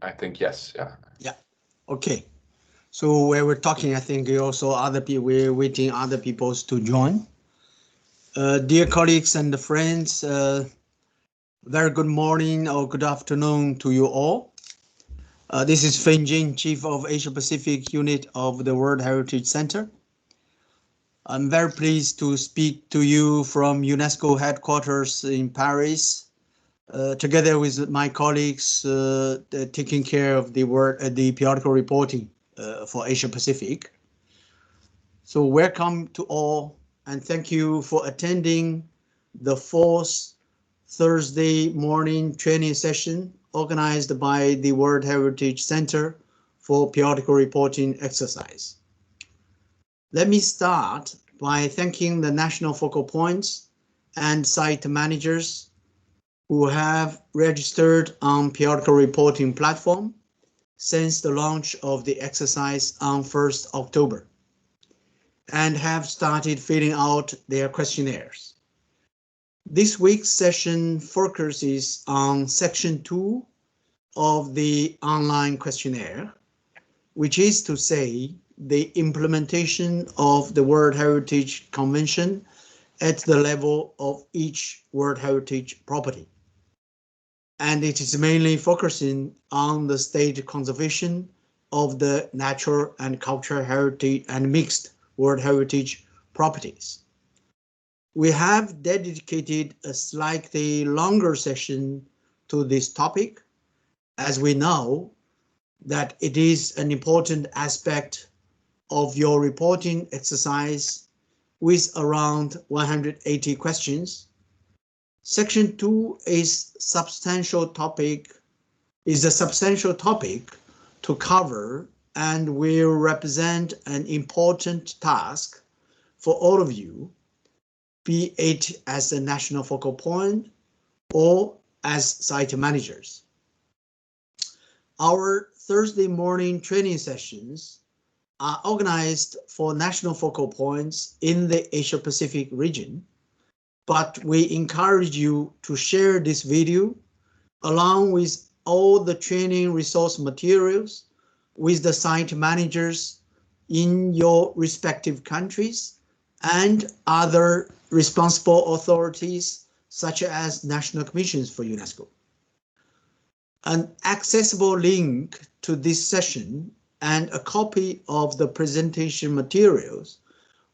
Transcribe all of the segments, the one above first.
I think yes, yeah. Yeah. Okay. So where we're talking, I think also other people, we're waiting other people to join. Dear colleagues and friends, very good morning or good afternoon to you all. This is Feng Jing, Chief of Asia Pacific Unit of the World Heritage Center. I'm very pleased to speak to you from UNESCO headquarters in Paris, together with my colleagues taking care of the periodical reporting for Asia Pacific. So welcome to all, and thank you for attending the fourth Thursday morning training session organized by the World Heritage Center for periodical reporting exercise. Let me start by thanking the national focal points and site managers who have registered on periodical reporting platform since the launch of the exercise on 1st October and have started filling out their questionnaires. This week's session focuses on section 2 of the online questionnaire, which is to say the implementation of the World Heritage Convention at the level of each World Heritage property. And it is mainly focusing on the state conservation of the natural and cultural heritage and mixed World Heritage properties. We have dedicated a slightly longer session to this topic, as we know that it is an important aspect of your reporting exercise with around 180 questions. Section 2 is a substantial topic to cover and will represent an important task for all of you, be it as a national focal point or as site managers. Our Thursday morning training sessions are organized for national focal points in the Asia Pacific region, but we encourage you to share this video along with all the training resource materials with the site managers in your respective countries and other responsible authorities such as national commissions for UNESCO. An accessible link to this session and a copy of the presentation materials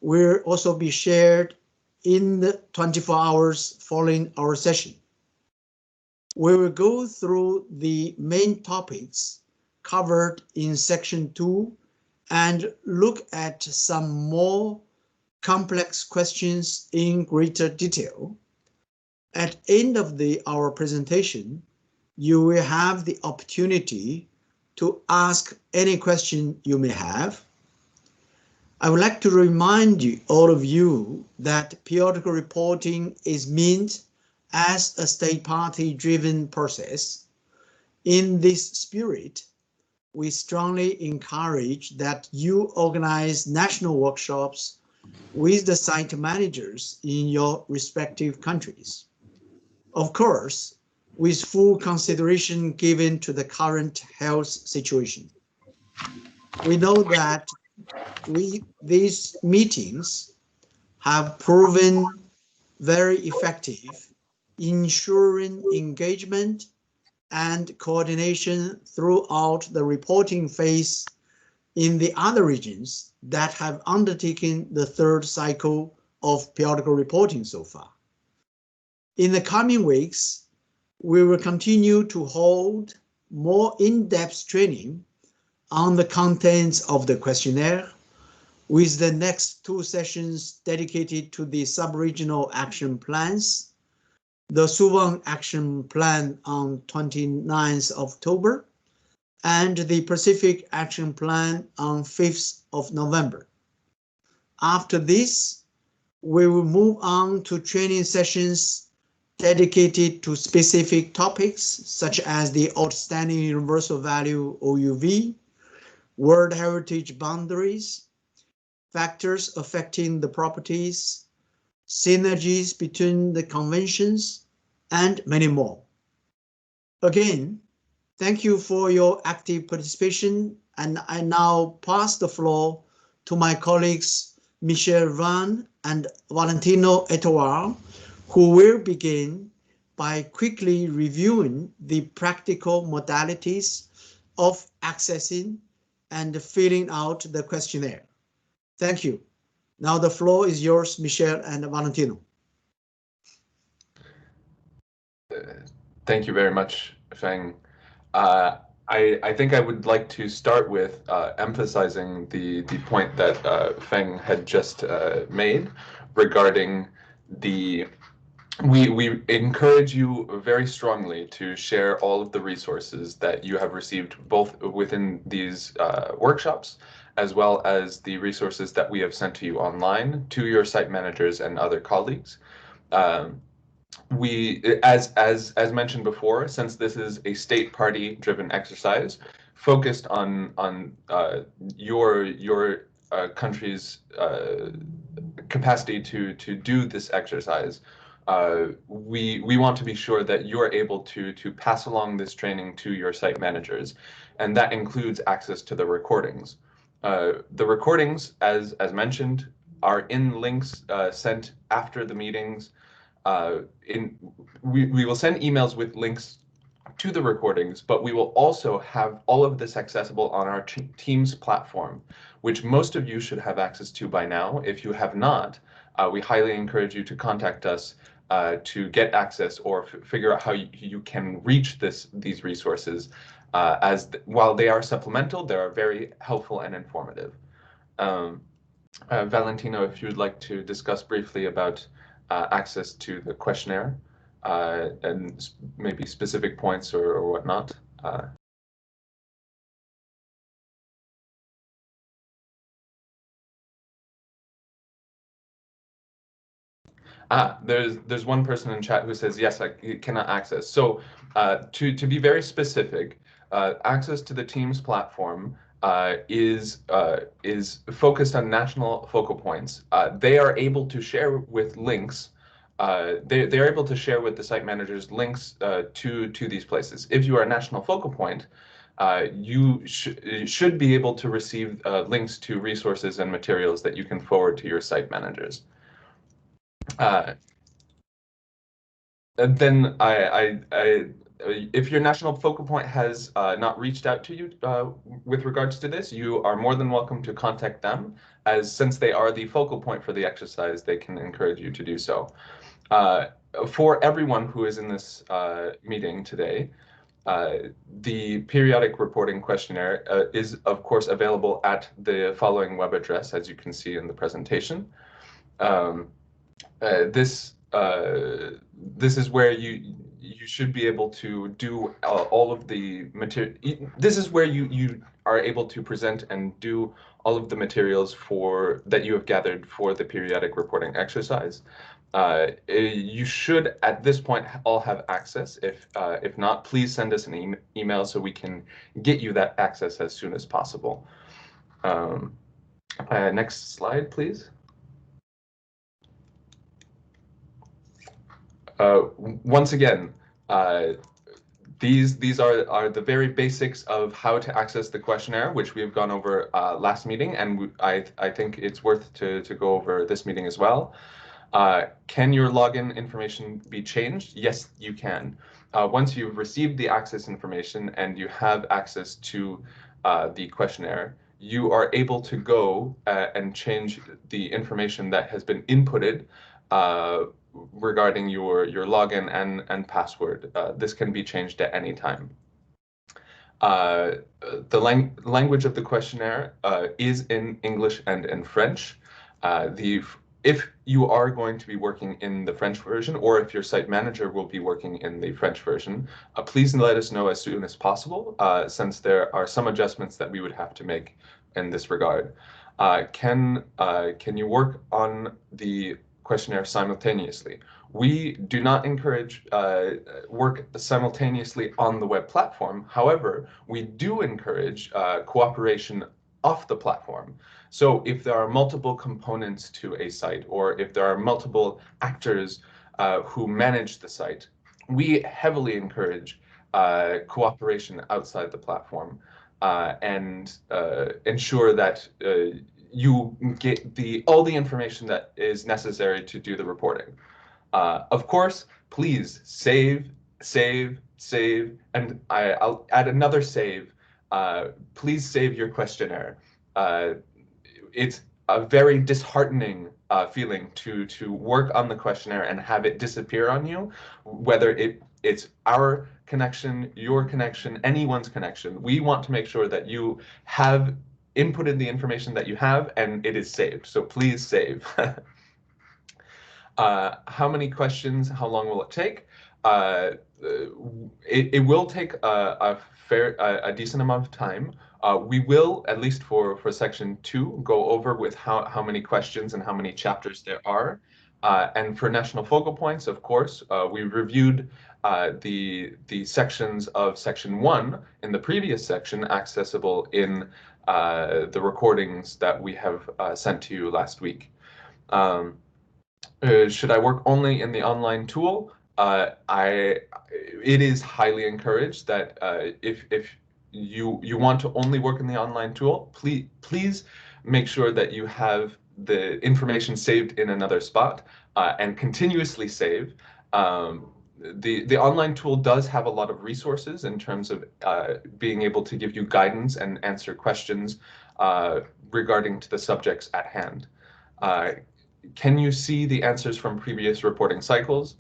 will also be shared in the 24 hours following our session. We will go through the main topics covered in section 2 and look at some more complex questions in greater detail. At the end of our presentation, you will have the opportunity to ask any question you may have. I would like to remind you, all of you, that periodical reporting is meant as a state party driven process. In this spirit, we strongly encourage that you organize national workshops with the site managers in your respective countries. Of course, with full consideration given to the current health situation. We know that these meetings have proven very effective in ensuring engagement and coordination throughout the reporting phase in the other regions that have undertaken the third cycle of periodical reporting so far. In the coming weeks, we will continue to hold more in-depth training on the contents of the questionnaire, with the next 2 sessions dedicated to the sub-regional action plans, the Suwon Action Plan on 29th October, and the Pacific Action Plan on 5th of November. After this, we will move on to training sessions dedicated to specific topics such as the Outstanding Universal Value OUV, World Heritage Boundaries, factors affecting the properties, synergies between the conventions, and many more. Again, Thank you for your active participation, and I now pass the floor to my colleagues Michel Van and Valentino Etoile, who will begin by quickly reviewing the practical modalities of accessing and filling out the questionnaire. Thank you. Now the floor is yours, Michel and Valentino. Thank you very much, Feng. I think I would like to start with emphasizing the point that Feng had just made regarding the we encourage you very strongly to share all of the resources that you have received, both within these workshops, as well as the resources that we have sent to you online, to your site managers and other colleagues. As mentioned before, since this is a state party driven exercise focused on your country's capacity to do this exercise, we want to be sure that you're able to pass along this training to your site managers, and that includes access to the recordings. The recordings, as mentioned, are in links sent after the meetings. We will send emails with links to the recordings, but we will also have all of this accessible on our Teams platform, which most of you should have access to by now. If you have not, we highly encourage you to contact us to get access or figure out how you can reach these resources. While they are supplemental, they are very helpful and informative. Valentino, if you'd like to discuss briefly about access to the questionnaire and maybe specific points or whatnot. There's one person in chat who says, yes, I cannot access. So to be very specific, access to the Teams platform is focused on national focal points. They are able to share with links. They're able to share with the site managers links to these places. If you are a national focal point, you should be able to receive links to resources and materials that you can forward to your site managers. And then if your national focal point has not reached out to you with regards to this, you are more than welcome to contact them, as since they are the focal point for the exercise, they can encourage you to do so. For everyone who is in this meeting today, the periodic reporting questionnaire is, of course, available at the following web address, as you can see in the presentation. This is where you should be able to do all of the material. This is where you are able to present and do all of the materials that you have gathered for the periodic reporting exercise. You should, at this point, all have access. If not, please send us an email so we can get you that access as soon as possible. Next slide, please. Once again, these are the very basics of how to access the questionnaire, which we have gone over last meeting, and I think it's worth to go over this meeting as well. Can your login information be changed? Yes, you can. Once you've received the access information and you have access to the questionnaire, you are able to go and change the information that has been inputted regarding your login and password. This can be changed at any time. The language of the questionnaire is in English and in French. If you are going to be working in the French version, or if your site manager will be working in the French version, please let us know as soon as possible, since there are some adjustments that we would have to make in this regard. Can you work on the questionnaire simultaneously? We do not encourage work simultaneously on the web platform. However, we do encourage cooperation off the platform. So if there are multiple components to a site, or if there are multiple actors who manage the site, we heavily encourage cooperation outside the platform and ensure that you get all the information that is necessary to do the reporting. Of course, please save, and I'll add another save. Please save your questionnaire. It's a very disheartening feeling to work on the questionnaire and have it disappear on you, whether it's our connection, your connection, anyone's connection. We want to make sure that you have inputted the information that you have and it is saved. So please save. How many questions? How long will it take? It will take a decent amount of time. We will, at least for section 2, go over with how many questions and how many chapters there are. And for national focal points, of course, we reviewed the sections of section 1 in the previous section, accessible in the recordings that we have sent to you last week. Should I work only in the online tool? It is highly encouraged that if you want to only work in the online tool, please make sure that you have the information saved in another spot and continuously save. The online tool does have a lot of resources in terms of being able to give you guidance and answer questions regarding to the subjects at hand. Can you see the answers from previous reporting cycles?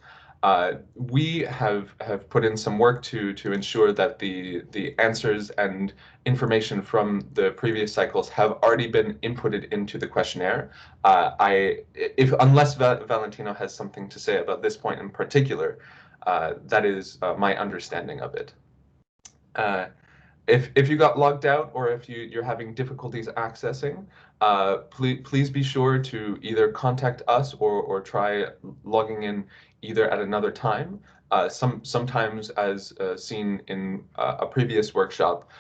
We have put in some work to ensure that the answers and information from the previous cycles have already been inputted into the questionnaire. Unless Valentino has something to say about this point in particular, that is my understanding of it. If you got logged out or if you're having difficulties accessing, please be sure to either contact us or try logging in either at another time. Sometimes, as seen in a previous workshop,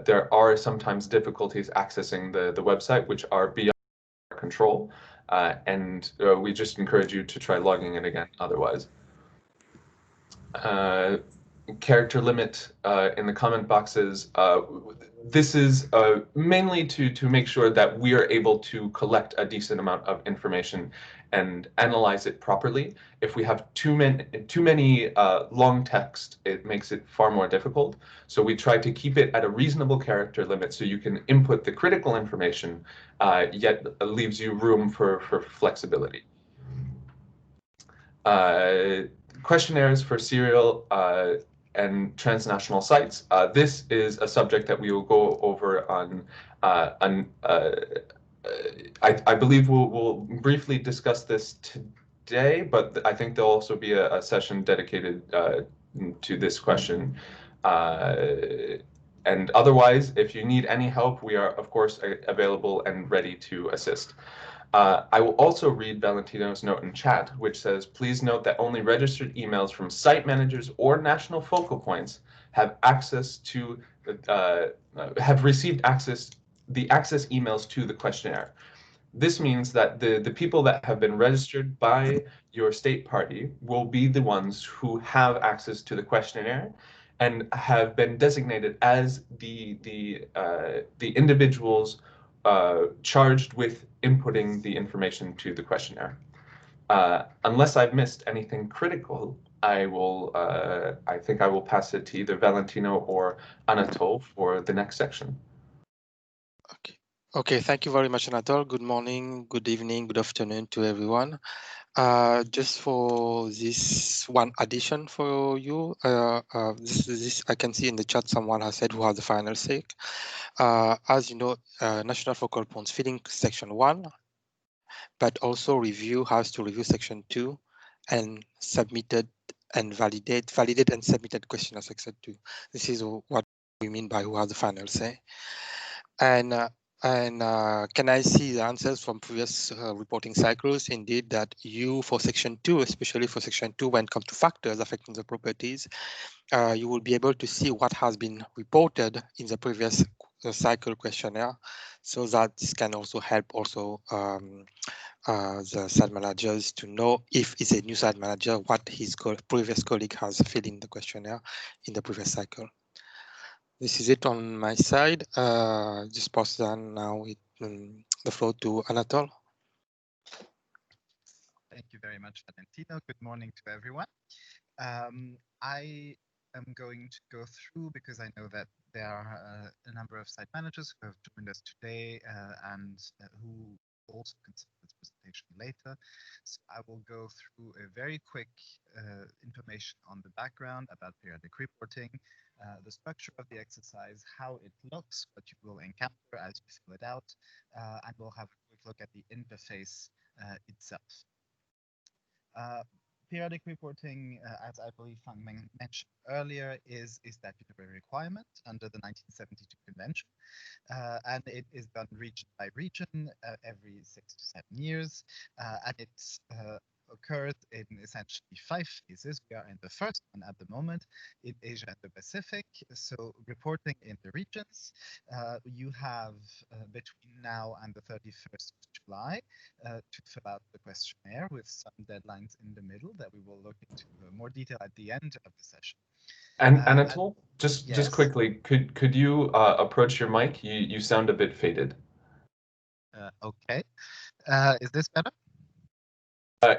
there are sometimes difficulties accessing the website which are beyond our control, and we just encourage you to try logging in again otherwise. Character limit in the comment boxes. This is mainly to make sure that we are able to collect a decent amount of information and analyze it properly. If we have too many long text, it makes it far more difficult. So we try to keep it at a reasonable character limit so you can input the critical information, yet leaves you room for flexibility. Questionnaires for serial and transnational sites. This is a subject that we will go over on, I believe we'll briefly discuss this today, but I think there'll also be a session dedicated to this question. And otherwise, if you need any help, we are, of course, available and ready to assist. I will also read Valentino's note in chat, which says, please note that only registered emails from site managers or national focal points have access to, have received the access emails to the questionnaire. This means that the people that have been registered by your state party will be the ones who have access to the questionnaire and have been designated as the individuals charged with inputting the information to the questionnaire. Unless I've missed anything critical, I think I will pass it to either Valentino or Anatole for the next section. Okay, thank you very much, Anatole. Good morning, good evening, good afternoon to everyone. Just for this one addition for you, this I can see in the chat someone has said who has the final say. As you know, National Focal Points feeding section 1, but also has to review section 2 and submitted and validate and submitted questionnaire section 2. This is what we mean by who has the final say. And can I see the answers from previous reporting cycles? Indeed, that you for section 2, especially for section 2, when it comes to factors affecting the properties, you will be able to see what has been reported in the previous cycle questionnaire, so that this can also help the site managers to know if it's a new site manager, what his previous colleague has filled in the questionnaire in the previous cycle. This is it on my side. Just pass on now the floor to Anatol. Thank you very much, Valentino. Good morning to everyone. I am going to go through, because I know that there are a number of site managers who have joined us today and who also consider this presentation later. So I will go through a very quick information on the background about periodic reporting, the structure of the exercise, how it looks, what you will encounter as you fill it out, and we'll have a quick look at the interface itself. Periodic reporting, as I believe Fang Meng mentioned earlier, is a statutory requirement under the 1972 convention, and it is done region by region every 6 to 7 years, and it occurs in essentially 5 phases. We are in the first one at the moment in Asia and the Pacific. So reporting in the regions, you have between now and the 31st of July to fill out the questionnaire with some deadlines in the middle that we will look into more detail at the end of the session. And Anatol, just yes. quickly, could you approach your mic? You sound a bit faded. Okay. Is this better?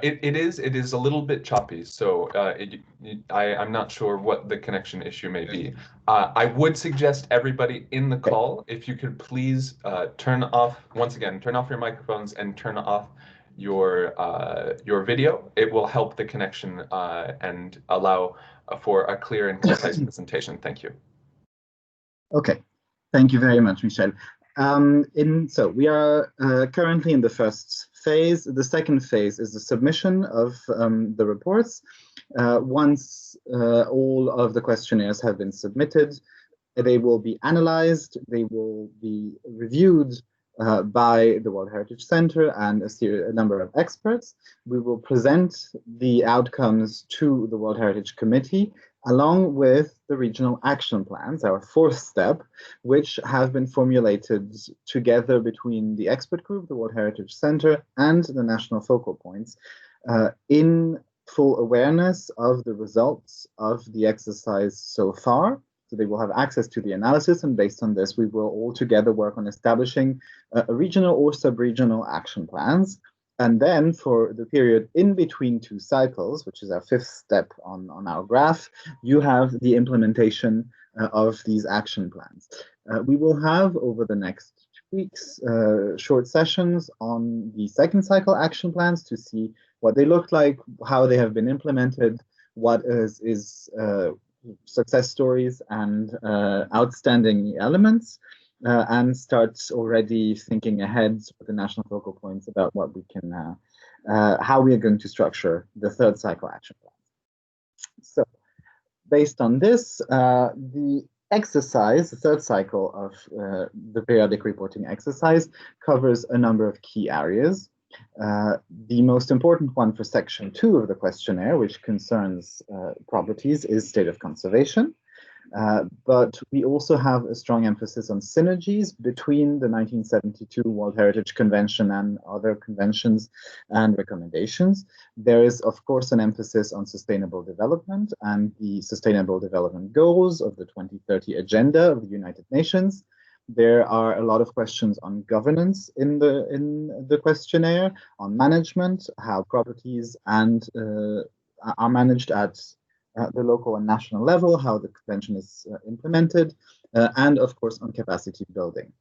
It is a little bit choppy, so I'm not sure what the connection issue may be. I would suggest everybody in the call, if you could please turn off your microphones and turn off your video. It will help the connection and allow for a clear and concise presentation. Thank you. Okay, thank you very much, Michel. So we are currently in the first phase. The second phase is the submission of the reports. Once all of the questionnaires have been submitted, they will be analyzed, they will be reviewed by the World Heritage Center and a number of experts. We will present the outcomes to the World Heritage Committee, along with the regional action plans, our fourth step, which have been formulated together between the expert group, the World Heritage Center, and the national focal points, in full awareness of the results of the exercise so far. So they will have access to the analysis, and based on this, we will all together work on establishing a regional or sub-regional action plans. And then for the period in between 2 cycles, which is our 5th step on our graph, you have the implementation of these action plans. We will have over the next 2 weeks short sessions on the 2nd cycle action plans to see what they look like, how they have been implemented, what is success stories and outstanding elements. And start already thinking ahead with the national focal points about what we can, how we are going to structure the 3rd cycle action plan. So, based on this, the exercise, the 3rd cycle of the periodic reporting exercise, covers a number of key areas. The most important one for section 2 of the questionnaire, which concerns properties, is state of conservation. But we also have a strong emphasis on synergies between the 1972 World Heritage Convention and other conventions and recommendations. There is, of course, an emphasis on sustainable development and the Sustainable Development Goals of the 2030 Agenda of the United Nations. There are a lot of questions on governance in the questionnaire, on management, how properties and are managed at the local and national level, how the convention is implemented, and of course on capacity building.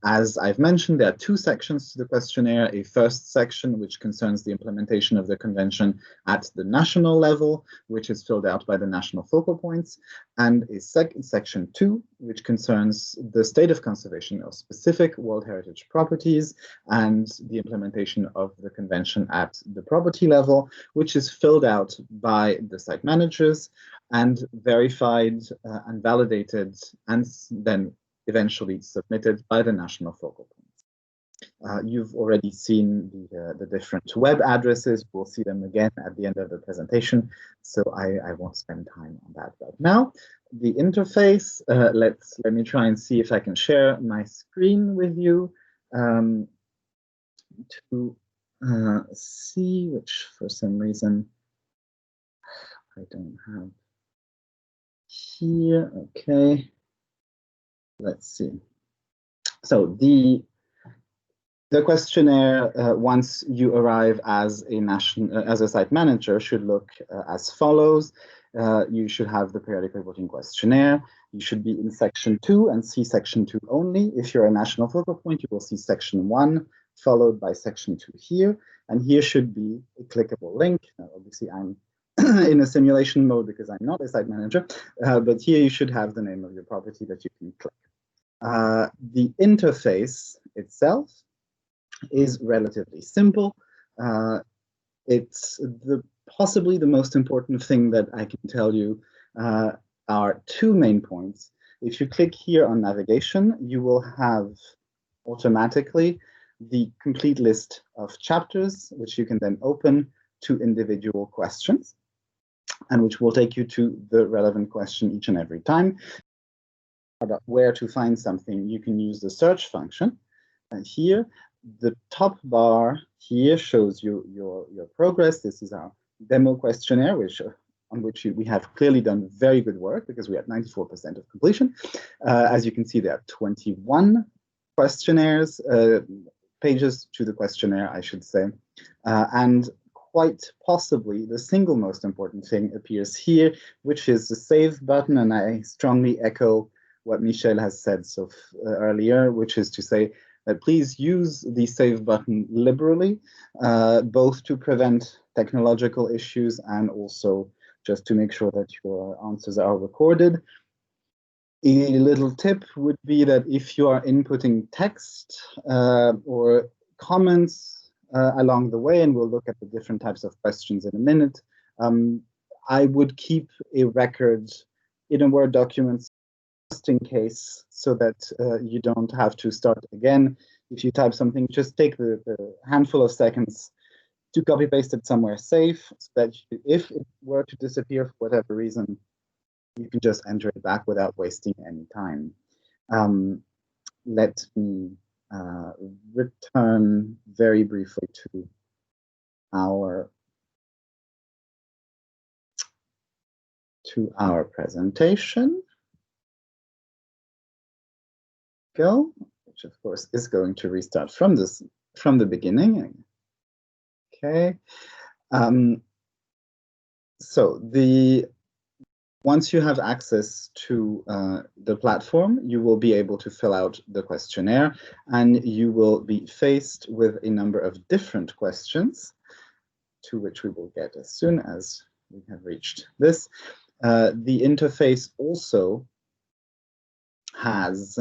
As I've mentioned, there are 2 sections to the questionnaire, a first section which concerns the implementation of the convention at the national level, which is filled out by the national focal points, and a second section 2, which concerns the state of conservation of specific World Heritage properties and the implementation of the convention at the property level, which is filled out by the site managers and verified and validated, and then eventually submitted by the national focal points. You've already seen the different web addresses. We'll see them again at the end of the presentation, so I won't spend time on that right now. The interface, let me try and see if I can share my screen with you. to see, which for some reason I don't have here. Okay, let's see. So the questionnaire, once you arrive as a site manager, should look as follows. You should have the periodic reporting questionnaire. You should be in section 2 and see section 2 only. If you're a national focal point, you will see section 1 followed by section 2 here. And here should be a clickable link. Now, obviously, I'm in a simulation mode because I'm not a site manager, but here you should have the name of your property that you can click. The interface itself is relatively simple. It's possibly the most important thing that I can tell you are 2 main points. If you click here on navigation, you will have automatically the complete list of chapters, which you can then open to individual questions, and which will take you to the relevant question each and every time. About where to find something, you can use the search function. And here, the top bar here shows you your progress. This is our demo questionnaire, on which we have clearly done very good work because we had 94% of completion. As you can see, there are 21 questionnaires, pages to the questionnaire, I should say. And quite possibly the single most important thing appears here, which is the save button. And I strongly echo what Michel has said earlier, which is to say that please use the save button liberally, both to prevent technological issues and also just to make sure that your answers are recorded. A little tip would be that if you are inputting text or comments along the way, and we'll look at the different types of questions in a minute, I would keep a record in a Word document just in case, so that you don't have to start again. If you type something, just take the handful of seconds to copy paste it somewhere safe, so that if it were to disappear for whatever reason, you can just enter it back without wasting any time. Let me return very briefly to our presentation. Go, which of course is going to restart from the beginning. Okay. So once you have access to the platform, you will be able to fill out the questionnaire, and you will be faced with a number of different questions, to which we will get as soon as we have reached this. The interface also has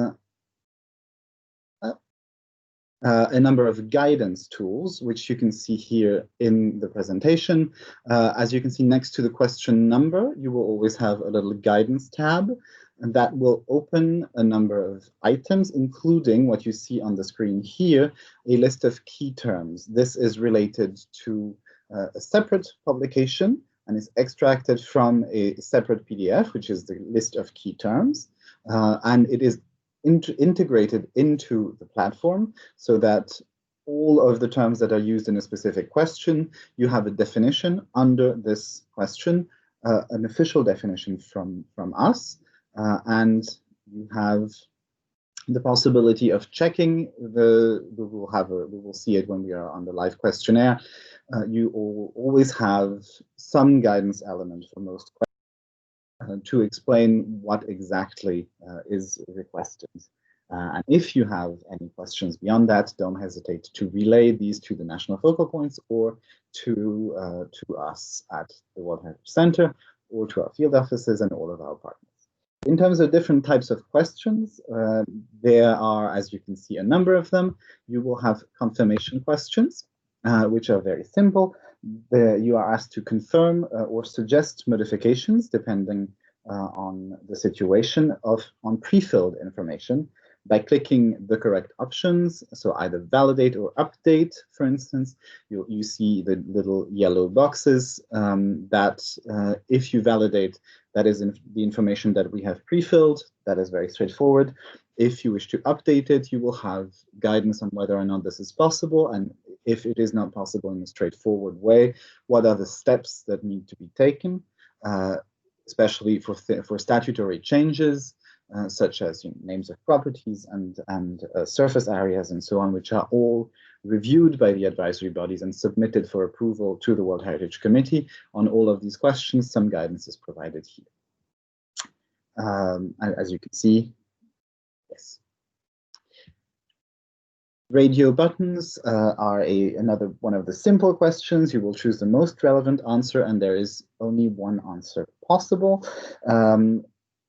a number of guidance tools, which you can see here in the presentation. As you can see next to the question number, you will always have a little guidance tab, and that will open a number of items, including what you see on the screen here, a list of key terms. This is related to a separate publication and is extracted from a separate PDF, which is the list of key terms, and it is integrated into the platform, so that all of the terms that are used in a specific question, you have a definition under this question, an official definition from us, and you have the possibility of checking we will see it when we are on the live questionnaire. You always have some guidance element for most questions to explain what exactly is requested. And if you have any questions beyond that, don't hesitate to relay these to the national focal points or to us at the World Heritage Center or to our field offices and all of our partners. In terms of different types of questions, there are, as you can see, a number of them. You will have confirmation questions, which are very simple. You are asked to confirm or suggest modifications depending on the situation on pre-filled information by clicking the correct options. So either validate or update, for instance. You see the little yellow boxes that if you validate, that is the information that we have pre-filled. That is very straightforward. If you wish to update it, you will have guidance on whether or not this is possible. And if it is not possible in a straightforward way, what are the steps that need to be taken, especially for statutory changes, such as names of properties and surface areas and so on, which are all reviewed by the advisory bodies and submitted for approval to the World Heritage Committee. On all of these questions, some guidance is provided here. As you can see, yes. Radio buttons are another one of the simple questions. You will choose the most relevant answer, and there is only one answer possible.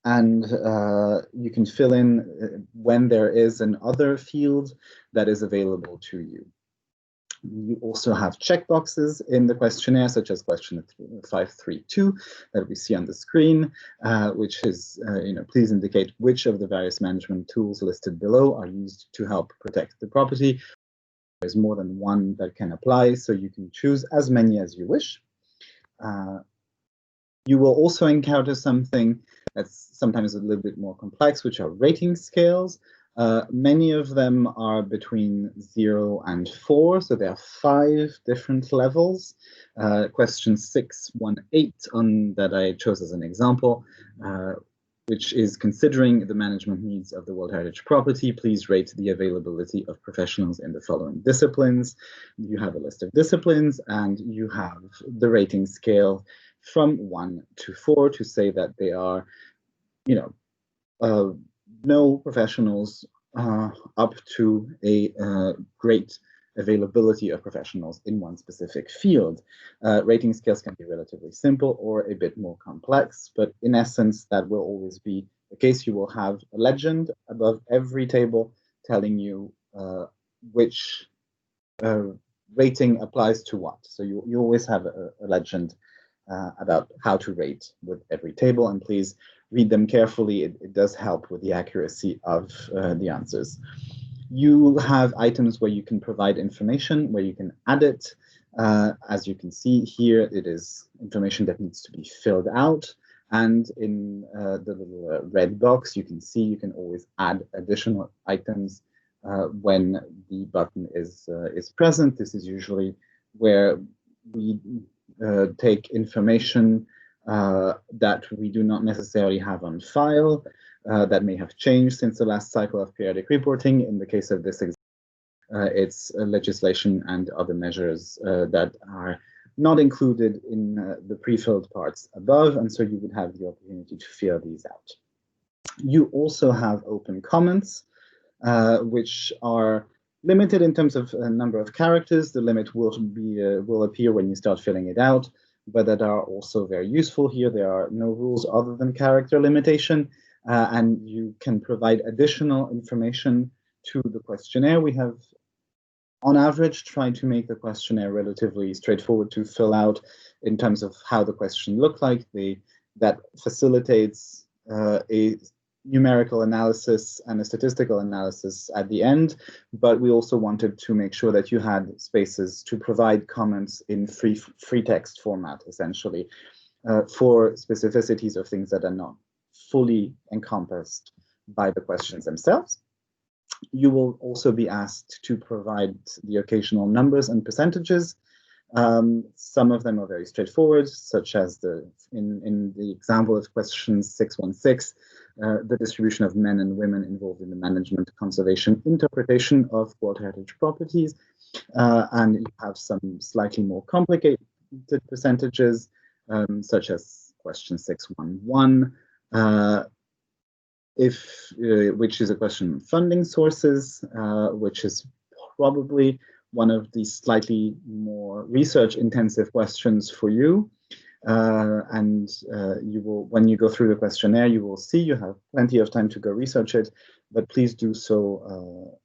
And you can fill in when there is an other field that is available to you. You also have checkboxes in the questionnaire, such as question 532 that we see on the screen, which is, please indicate which of the various management tools listed below are used to help protect the property. There's more than one that can apply, so you can choose as many as you wish. You will also encounter something that's sometimes a little bit more complex, which are rating scales. Many of them are between 0 and 4, so there are 5 different levels. Question 618 that I chose as an example, which is considering the management needs of the World Heritage property, please rate the availability of professionals in the following disciplines. You have a list of disciplines, and you have the rating scale from 1 to 4 to say that they are, no professionals up to a great availability of professionals in one specific field. Rating scales can be relatively simple or a bit more complex, but in essence, that will always be the case. You will have a legend above every table telling you which rating applies to what. So you always have a legend about how to rate with every table, and please read them carefully. It does help with the accuracy of the answers. You have items where you can provide information, where you can add it. As you can see here, it is information that needs to be filled out. And in the little red box, you can see you can always add additional items when the button is present. This is usually where we take information that we do not necessarily have on file, that may have changed since the last cycle of periodic reporting. In the case of this example, it's legislation and other measures that are not included in the pre-filled parts above, and so you would have the opportunity to fill these out. You also have open comments, which are limited in terms of number of characters. The limit will appear when you start filling it out, but that are also very useful here. There are no rules other than character limitation, and you can provide additional information to the questionnaire. We have, on average, tried to make the questionnaire relatively straightforward to fill out in terms of how the question looked like. That facilitates a numerical analysis and a statistical analysis at the end, but we also wanted to make sure that you had spaces to provide comments in free text format, essentially, for specificities of things that are not fully encompassed by the questions themselves. You will also be asked to provide the occasional numbers and percentages. Some of them are very straightforward, such as in the example of question 616, the distribution of men and women involved in the management, conservation, interpretation of World Heritage properties. And you have some slightly more complicated percentages, such as question 611, which is a question of funding sources, which is probably one of the slightly more research-intensive questions for you. And you will, when you go through the questionnaire, you will see you have plenty of time to go research it, but please do so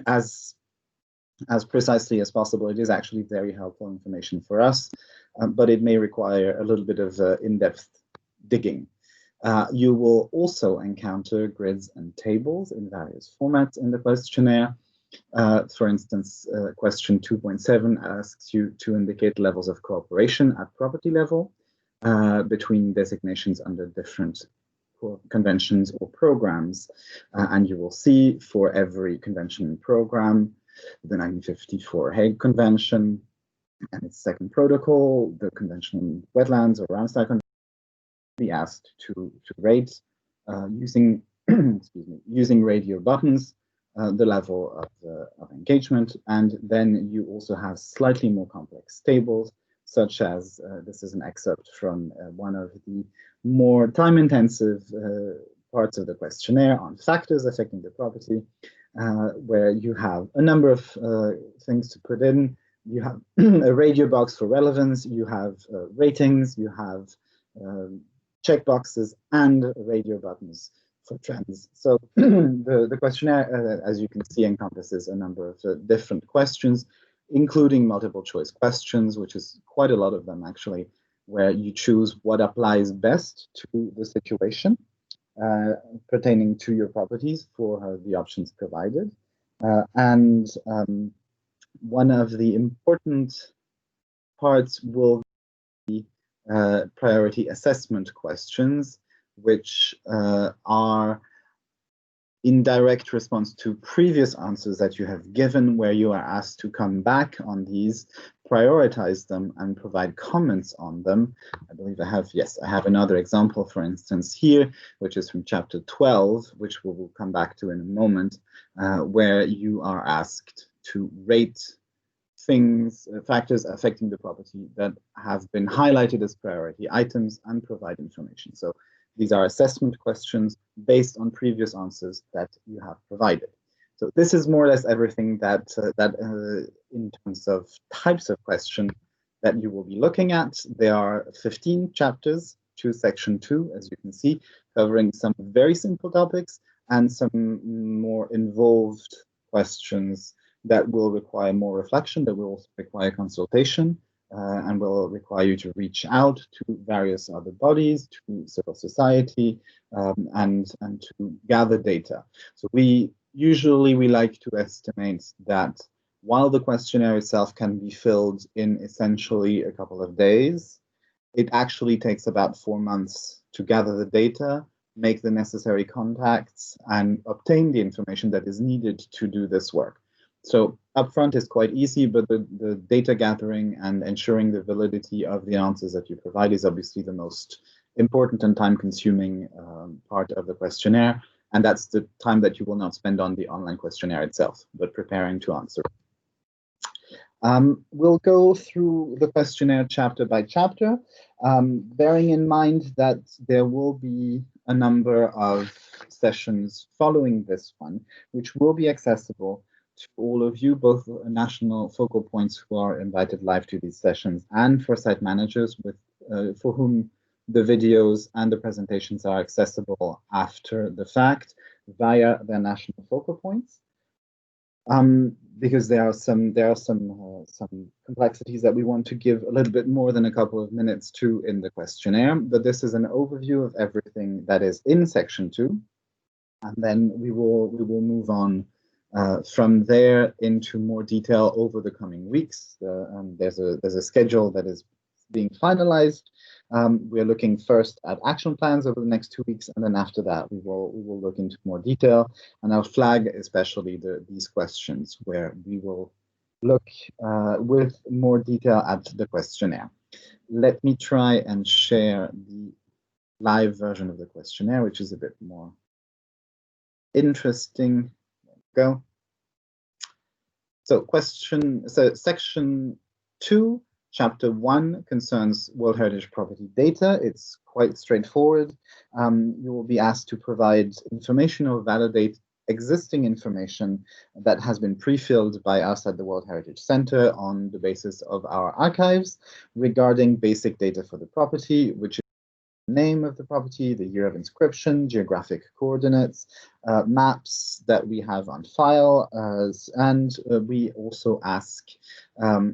as precisely as possible. It is actually very helpful information for us, but it may require a little bit of in-depth digging. You will also encounter grids and tables in various formats in the questionnaire. For instance, question 2.7 asks you to indicate levels of cooperation at property level between designations under different conventions or programs. And you will see for every convention and program the 1954 Hague Convention and its second protocol, the Convention on Wetlands or Ramsar Convention, be asked to rate using excuse me, using radio buttons the level of engagement, and then you also have slightly more complex tables, such as this is an excerpt from one of the more time-intensive parts of the questionnaire on factors affecting the property, where you have a number of things to put in. You have a radio box for relevance, you have ratings, you have checkboxes, and radio buttons for trends. So the questionnaire, as you can see, encompasses a number of different questions, including multiple choice questions, which is quite a lot of them actually, where you choose what applies best to the situation pertaining to your properties for the options provided. One of the important parts will be priority assessment questions, which are in direct response to previous answers that you have given, where you are asked to come back on these, prioritize them, and provide comments on them. I believe I have another example, for instance, here, which is from chapter 12, which we will come back to in a moment, where you are asked to rate factors affecting the property that have been highlighted as priority items and provide information. So these are assessment questions based on previous answers that you have provided. So this is more or less everything that in terms of types of question that you will be looking at. There are 15 chapters to section 2, as you can see, covering some very simple topics and some more involved questions that will require more reflection, that will also require consultation, and will require you to reach out to various other bodies, to civil society, and to gather data. So we like to estimate that while the questionnaire itself can be filled in essentially a couple of days, it actually takes about 4 months to gather the data, make the necessary contacts, and obtain the information that is needed to do this work. So upfront is quite easy, but the data gathering and ensuring the validity of the answers that you provide is obviously the most important and time-consuming part of the questionnaire. And that's the time that you will not spend on the online questionnaire itself, but preparing to answer. We'll go through the questionnaire chapter by chapter, bearing in mind that there will be a number of sessions following this one, which will be accessible to all of you, both national focal points who are invited live to these sessions and for site managers for whom the videos and the presentations are accessible after the fact via their national focal points. Because there are some complexities that we want to give a little bit more than a couple of minutes to in the questionnaire, but this is an overview of everything that is in section 2, and then we will move on from there into more detail over the coming weeks. There's a schedule that is being finalized. We're looking first at action plans over the next 2 weeks, and then after that we will look into more detail, and I'll flag especially these questions where we will look with more detail at the questionnaire. Let me try and share the live version of the questionnaire, which is a bit more interesting. Go. So section 2, chapter 1 concerns World Heritage property data. It's quite straightforward. You will be asked to provide information or validate existing information that has been pre-filled by us at the World Heritage Center on the basis of our archives regarding basic data for the property, which is name of the property, the year of inscription, geographic coordinates, maps that we have on file, and we also ask,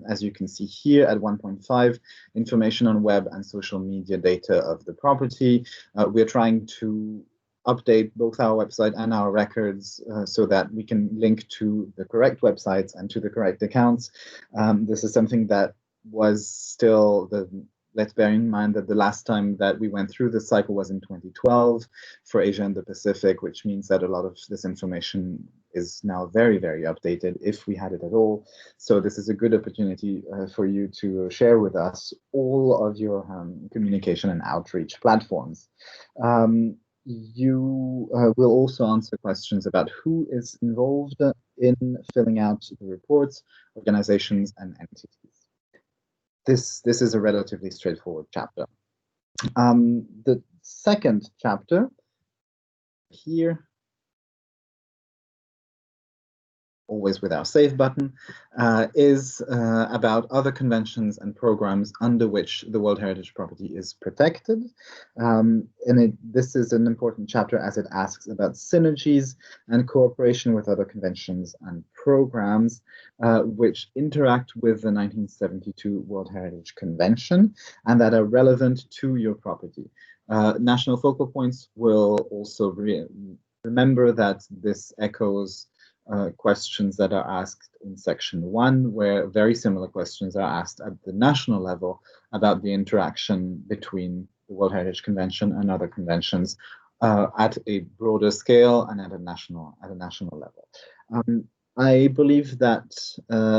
as you can see here at 1.5, information on web and social media data of the property. We're trying to update both our website and our records so that we can link to the correct websites and to the correct accounts. This is something that was still let's bear in mind that the last time that we went through this cycle was in 2012 for Asia and the Pacific, which means that a lot of this information is now very, very updated, if we had it at all. So this is a good opportunity for you to share with us all of your communication and outreach platforms. You will also answer questions about who is involved in filling out the reports, organizations, and entities. This is a relatively straightforward chapter. The second chapter here, always with our save button, is about other conventions and programs under which the World Heritage property is protected. This is an important chapter as it asks about synergies and cooperation with other conventions and programs which interact with the 1972 World Heritage Convention and that are relevant to your property. National focal points will also remember that this echoes questions that are asked in section 1, where very similar questions are asked at the national level about the interaction between the World Heritage Convention and other conventions at a broader scale and at a national level. I believe that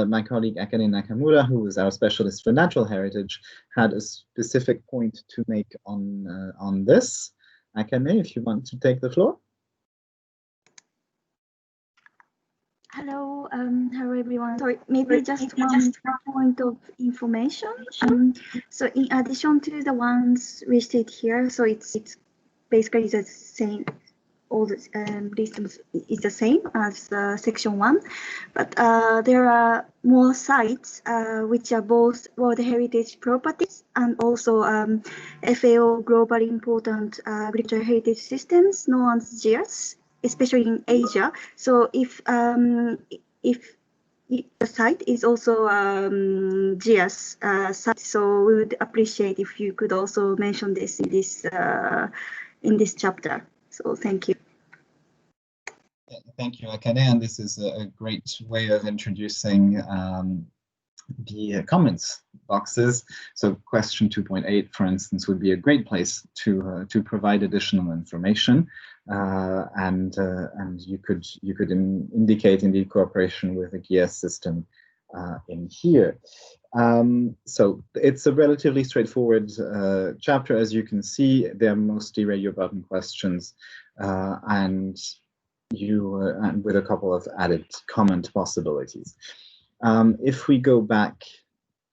my colleague Akane Nakamura, who is our specialist for natural heritage, had a specific point to make on this. Akane, if you want to take the floor. Hello, everyone. Sorry, maybe just one point of information. So in addition to the ones listed here, so it's basically the same. All the list is the same as section 1, but there are more sites which are both World Heritage properties and also FAO globally important agricultural heritage systems known as GIAS, especially in Asia. So if the site is also GIAS site, so we would appreciate if you could also mention this in this chapter. So thank you. Thank you, Akane, and this is a great way of introducing the comments boxes. So question 2.8, for instance, would be a great place to provide additional information, and you could indicate indeed cooperation with the GIAS system in here. So it's a relatively straightforward chapter. As you can see, they're mostly radio button questions, and with a couple of added comment possibilities. If we go back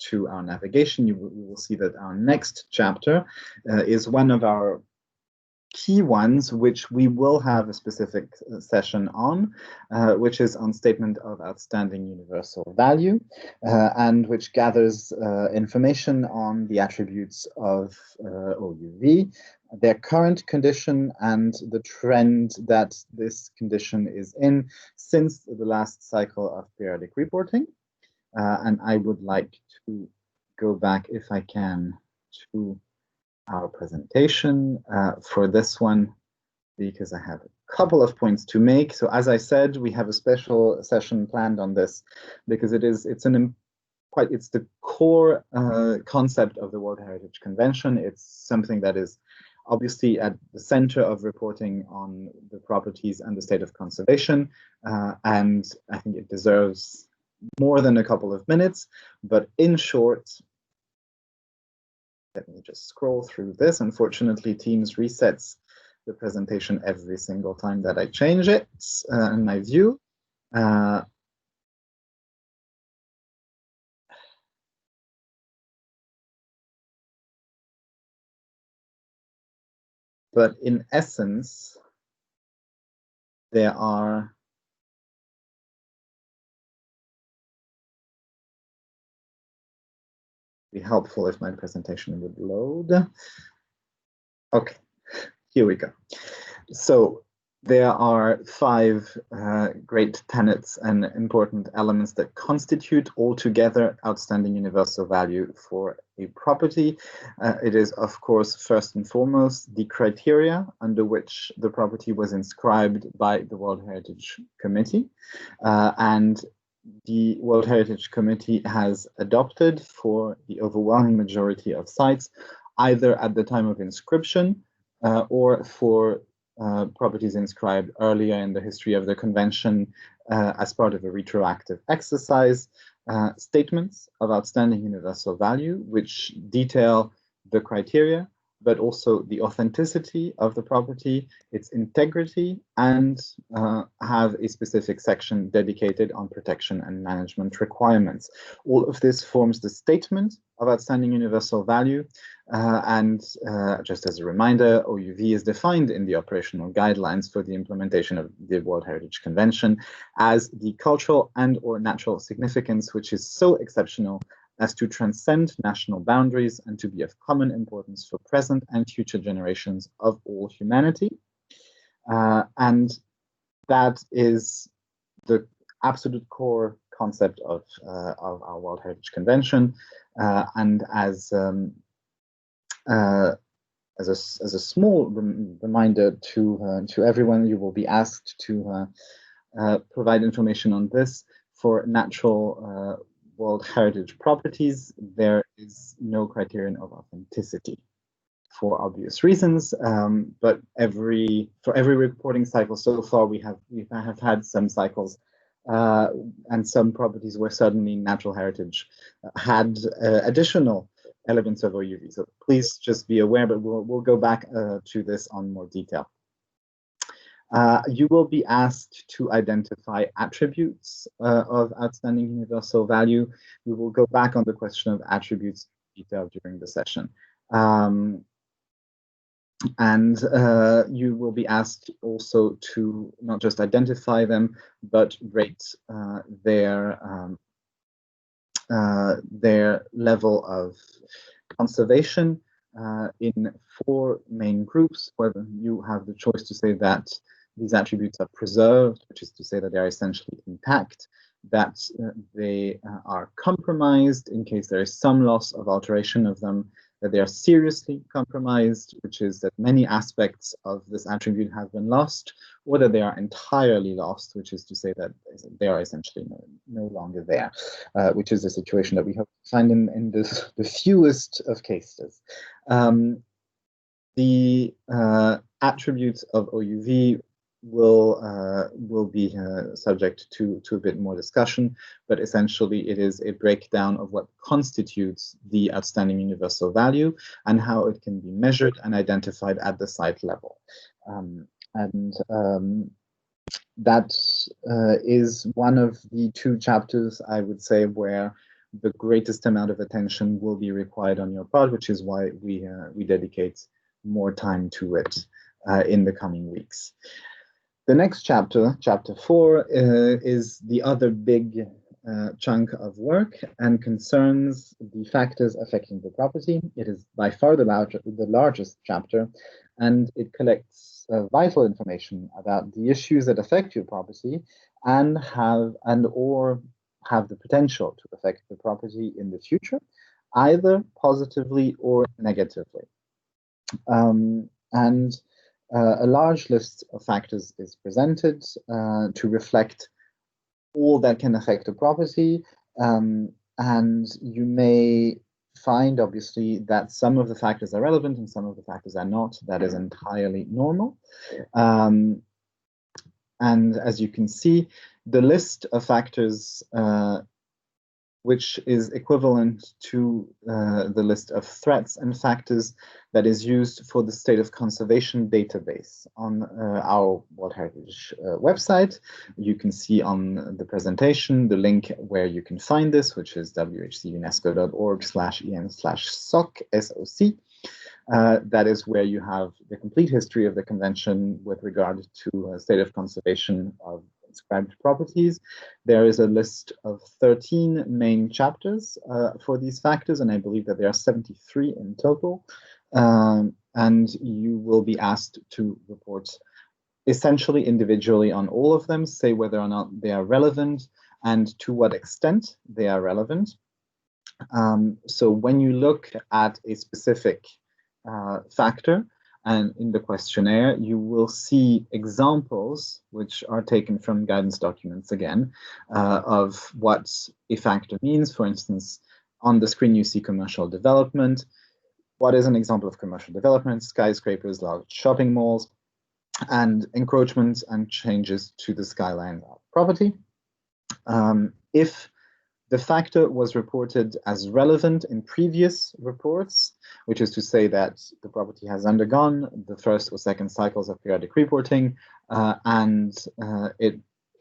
to our navigation, you will see that our next chapter is one of our key ones, which we will have a specific session on, which is on Statement of Outstanding Universal Value, and which gathers information on the attributes of OUV, their current condition, and the trend that this condition is in since the last cycle of periodic reporting. And I would like to go back, if I can, to our presentation for this one, because I have a couple of points to make. So as I said, we have a special session planned on this because it's the core concept of the World Heritage Convention. It's something that is obviously at the center of reporting on the properties and the state of conservation, and I think it deserves more than a couple of minutes. But in short, let me just scroll through this. Unfortunately, Teams resets the presentation every single time that I change it in my view. But in essence, there are be helpful if my presentation would load. Okay, here we go. So there are 5 great tenets and important elements that constitute altogether outstanding universal value for a property. It is, of course, first and foremost, the criteria under which the property was inscribed by the World Heritage Committee. And the World Heritage Committee has adopted for the overwhelming majority of sites, either at the time of inscription or for properties inscribed earlier in the history of the convention, as part of a retroactive exercise, statements of outstanding universal value, which detail the criteria, but also the authenticity of the property, its integrity, and have a specific section dedicated on protection and management requirements. All of this forms the statement of outstanding universal value. Just as a reminder, OUV is defined in the operational guidelines for the implementation of the World Heritage Convention as the cultural and/or natural significance, which is so exceptional as to transcend national boundaries and to be of common importance for present and future generations of all humanity. And that is the absolute core concept of our World Heritage Convention. And as a small reminder to everyone, you will be asked to provide information on this. For natural World Heritage properties, there is no criterion of authenticity for obvious reasons, but for every reporting cycle so far, we have had some cycles and some properties where suddenly natural heritage had additional elements of OUV. So please just be aware, but we'll go back to this on more detail. You will be asked to identify attributes of outstanding universal value. We will go back on the question of attributes in detail during the session. You will be asked also to not just identify them, but rate their level of conservation in 4 main groups, where you have the choice to say that these attributes are preserved, which is to say that they are essentially intact, that they are compromised in case there is some loss of alteration of them, that they are seriously compromised, which is that many aspects of this attribute have been lost, or that they are entirely lost, which is to say that they are essentially no longer there, which is a situation that we hope to find in the fewest of cases. The attributes of OUV will be subject to a bit more discussion, but essentially it is a breakdown of what constitutes the outstanding universal value and how it can be measured and identified at the site level. That is one of the 2 chapters, I would say, where the greatest amount of attention will be required on your part, which is why we dedicate more time to it in the coming weeks. The next chapter, chapter 4, is the other big chunk of work and concerns the factors affecting the property. It is by far the largest chapter, and it collects vital information about the issues that affect your property and have the potential to affect the property in the future, either positively or negatively. A large list of factors is presented to reflect all that can affect a property, and you may find, obviously, that some of the factors are relevant and some of the factors are not. That is entirely normal. And as you can see, the list of factors which is equivalent to the list of threats and factors that is used for the state of conservation database on our World Heritage website. You can see on the presentation the link where you can find this, which is whcunesco.org/en/soc. That is where you have the complete history of the convention with regard to state of conservation of inscribed properties. There is a list of 13 main chapters for these factors, and I believe that there are 73 in total. And you will be asked to report essentially individually on all of them, say whether or not they are relevant and to what extent they are relevant. So when you look at a specific factor, and in the questionnaire, you will see examples, which are taken from guidance documents again, of what a factor means. For instance, on the screen, you see commercial development. What is an example of commercial development? Skyscrapers, large shopping malls, and encroachments and changes to the skyline property. If the factor was reported as relevant in previous reports, which is to say that the property has undergone the first or second cycles of periodic reporting, and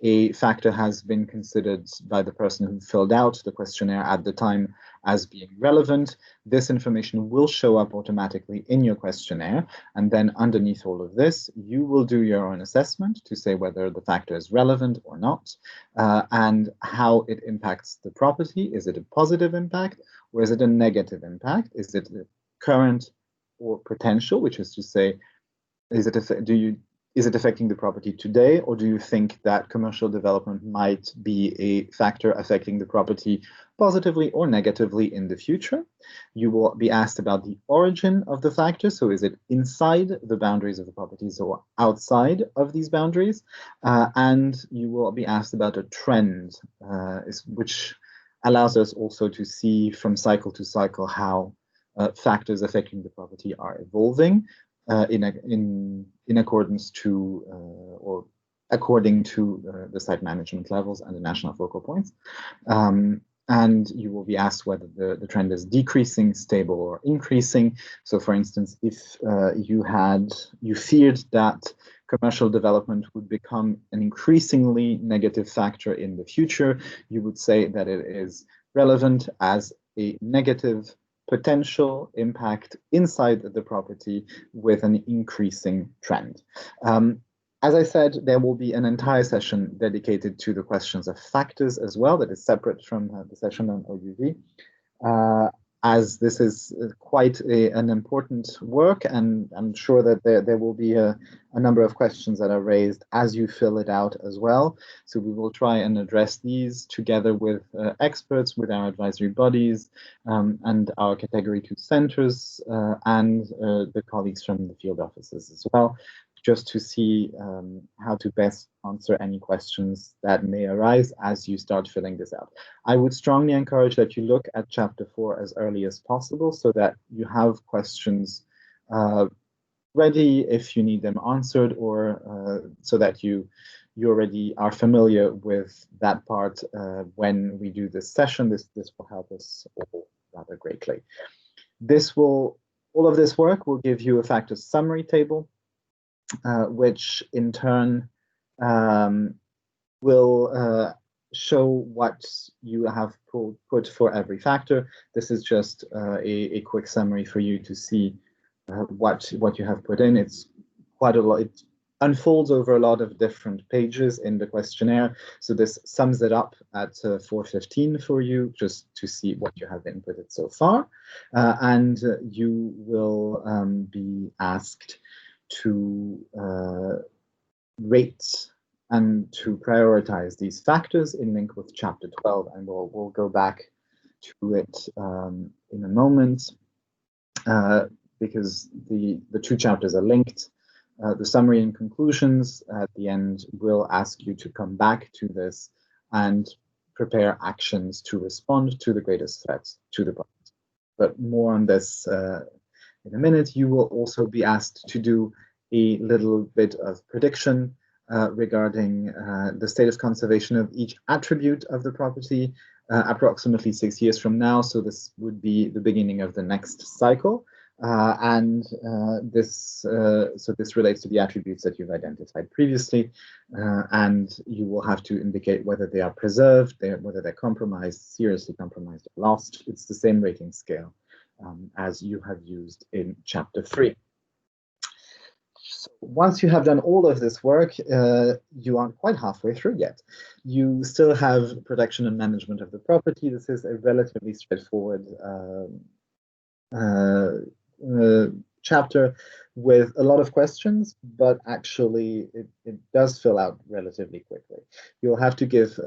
a factor has been considered by the person who filled out the questionnaire at the time as being relevant, this information will show up automatically in your questionnaire. And then underneath all of this, you will do your own assessment to say whether the factor is relevant or not, and how it impacts the property. Is it a positive impact or is it a negative impact? Is it current or potential, which is to say, is it affecting the property today, or do you think that commercial development might be a factor affecting the property positively or negatively in the future? You will be asked about the origin of the factor. So is it inside the boundaries of the properties or outside of these boundaries? And you will be asked about a trend, which allows us also to see from cycle to cycle how factors affecting the property are evolving. In accordance to or according to the site management levels and the national focal points. And you will be asked whether the trend is decreasing, stable, or increasing. So for instance, if you feared that commercial development would become an increasingly negative factor in the future, you would say that it is relevant as a negative potential impact inside the property with an increasing trend. As I said, there will be an entire session dedicated to the questions of factors as well, that is separate from the session on OUV, as this is quite an important work, and I'm sure that there will be a number of questions that are raised as you fill it out as well. So we will try and address these together with experts, with our advisory bodies, and our Category 2 centers, and the colleagues from the field offices as well, just to see how to best answer any questions that may arise as you start filling this out. I would strongly encourage that you look at Chapter 4 as early as possible so that you have questions ready if you need them answered, or so that you already are familiar with that part when we do this session. This will help us all rather greatly. All of this work will give you a factors summary table, which in turn will show what you have put for every factor. This is just a quick summary for you to see what you have put in. It's quite a lot. It unfolds over a lot of different pages in the questionnaire. So this sums it up at 4:15 for you, just to see what you have inputted so far. And you will be asked to rate and to prioritize these factors in link with Chapter 12, and we'll go back to it in a moment, because the two chapters are linked. The summary and conclusions at the end will ask you to come back to this and prepare actions to respond to the greatest threats to the property. But more on this in a minute. You will also be asked to do a little bit of prediction regarding the state of conservation of each attribute of the property approximately 6 years from now. So this would be the beginning of the next cycle. This relates to the attributes that you've identified previously, and you will have to indicate whether they are preserved, whether they're compromised, seriously compromised, or lost. It's the same rating scale as you have used in Chapter 3. So once you have done all of this work, you aren't quite halfway through yet. You still have protection and management of the property. This is a relatively straightforward chapter with a lot of questions, but actually it does fill out relatively quickly. You'll have to give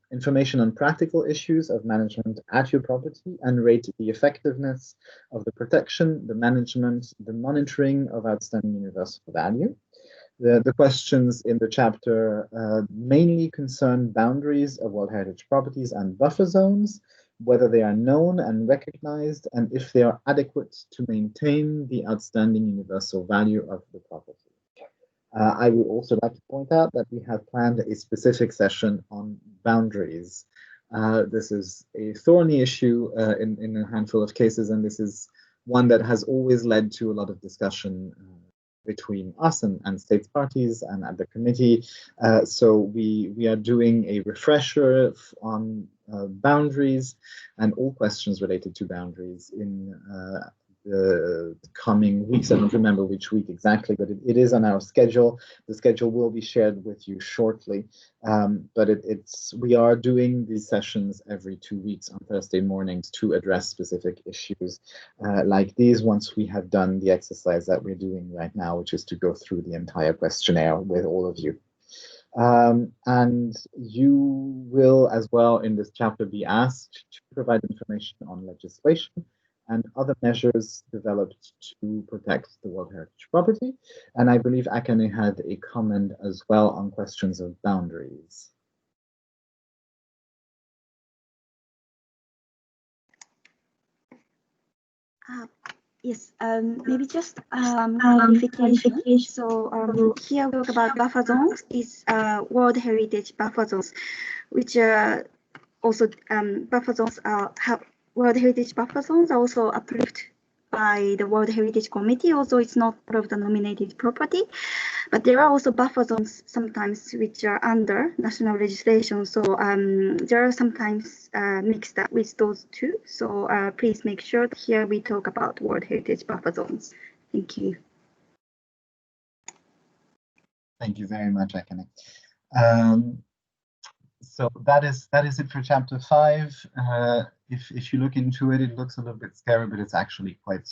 information on practical issues of management at your property and rate the effectiveness of the protection, the management, the monitoring of outstanding universal value. The questions in the chapter mainly concern boundaries of World Heritage properties and buffer zones, whether they are known and recognized, and if they are adequate to maintain the outstanding universal value of the property. I would also like to point out that we have planned a specific session on boundaries. This is a thorny issue in a handful of cases, and this is one that has always led to a lot of discussion between us and states parties and at the committee. So we are doing a refresher on boundaries and all questions related to boundaries in the coming weeks. I don't remember which week exactly, but it is on our schedule. The schedule will be shared with you shortly. But we are doing these sessions every 2 weeks on Thursday mornings to address specific issues like these once we have done the exercise that we're doing right now, which is to go through the entire questionnaire with all of you. And you will as well in this chapter be asked to provide information on legislation and other measures developed to protect the World Heritage Property. And I believe Akane had a comment as well on questions of boundaries. Yes, maybe just clarification. So here we talk about buffer zones, is World Heritage buffer zones, which also buffer zones have World Heritage buffer zones are also approved by the World Heritage Committee. Also, it's not part of the nominated property, but there are also buffer zones sometimes which are under national legislation. So there are sometimes mixed up with those two. So please make sure that here we talk about World Heritage buffer zones. Thank you. Thank you very much, Akane. So that is it for chapter 5. If you look into it, it looks a little bit scary, but it's actually quite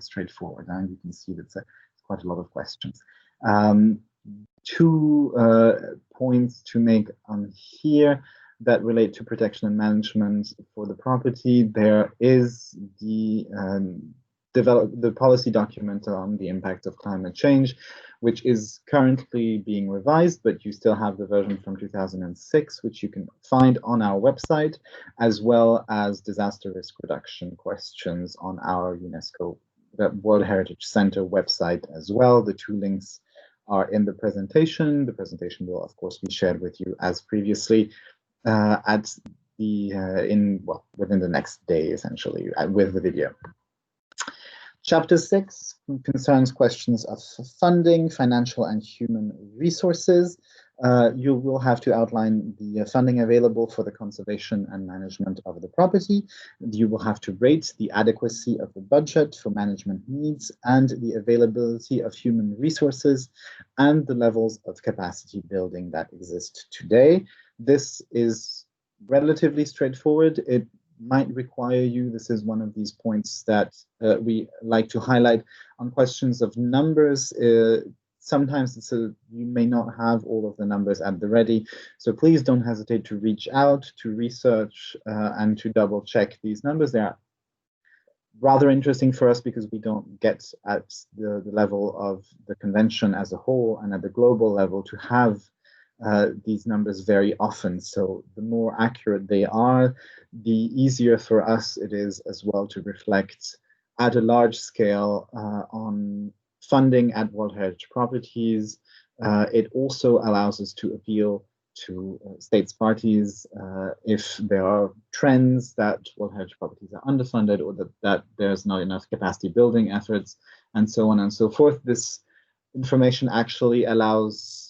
straightforward. And you can see that it's quite a lot of questions. 2 points to make on here that relate to protection and management for the property. There is the policy document on the impact of climate change, which is currently being revised, but you still have the version from 2006, which you can find on our website, as well as disaster risk reduction questions on our UNESCO World Heritage Center website as well. The 2 links are in the presentation. The presentation will, of course, be shared with you as previously within the next day, essentially, with the video. Chapter 6 concerns questions of funding, financial and human resources. You will have to outline the funding available for the conservation and management of the property. You will have to rate the adequacy of the budget for management needs and the availability of human resources and the levels of capacity building that exist today. This is relatively straightforward. It might require you, this is one of these points that we like to highlight on questions of numbers. Sometimes you may not have all of the numbers at the ready, so please don't hesitate to reach out, to research, and to double check these numbers. They are rather interesting for us because we don't get at the level of the convention as a whole and at the global level to have these numbers very often. So the more accurate they are, the easier for us it is as well to reflect at a large scale on funding at World Heritage Properties. It also allows us to appeal to states parties if there are trends that World Heritage Properties are underfunded or that there's not enough capacity building efforts and so on and so forth. This information actually allows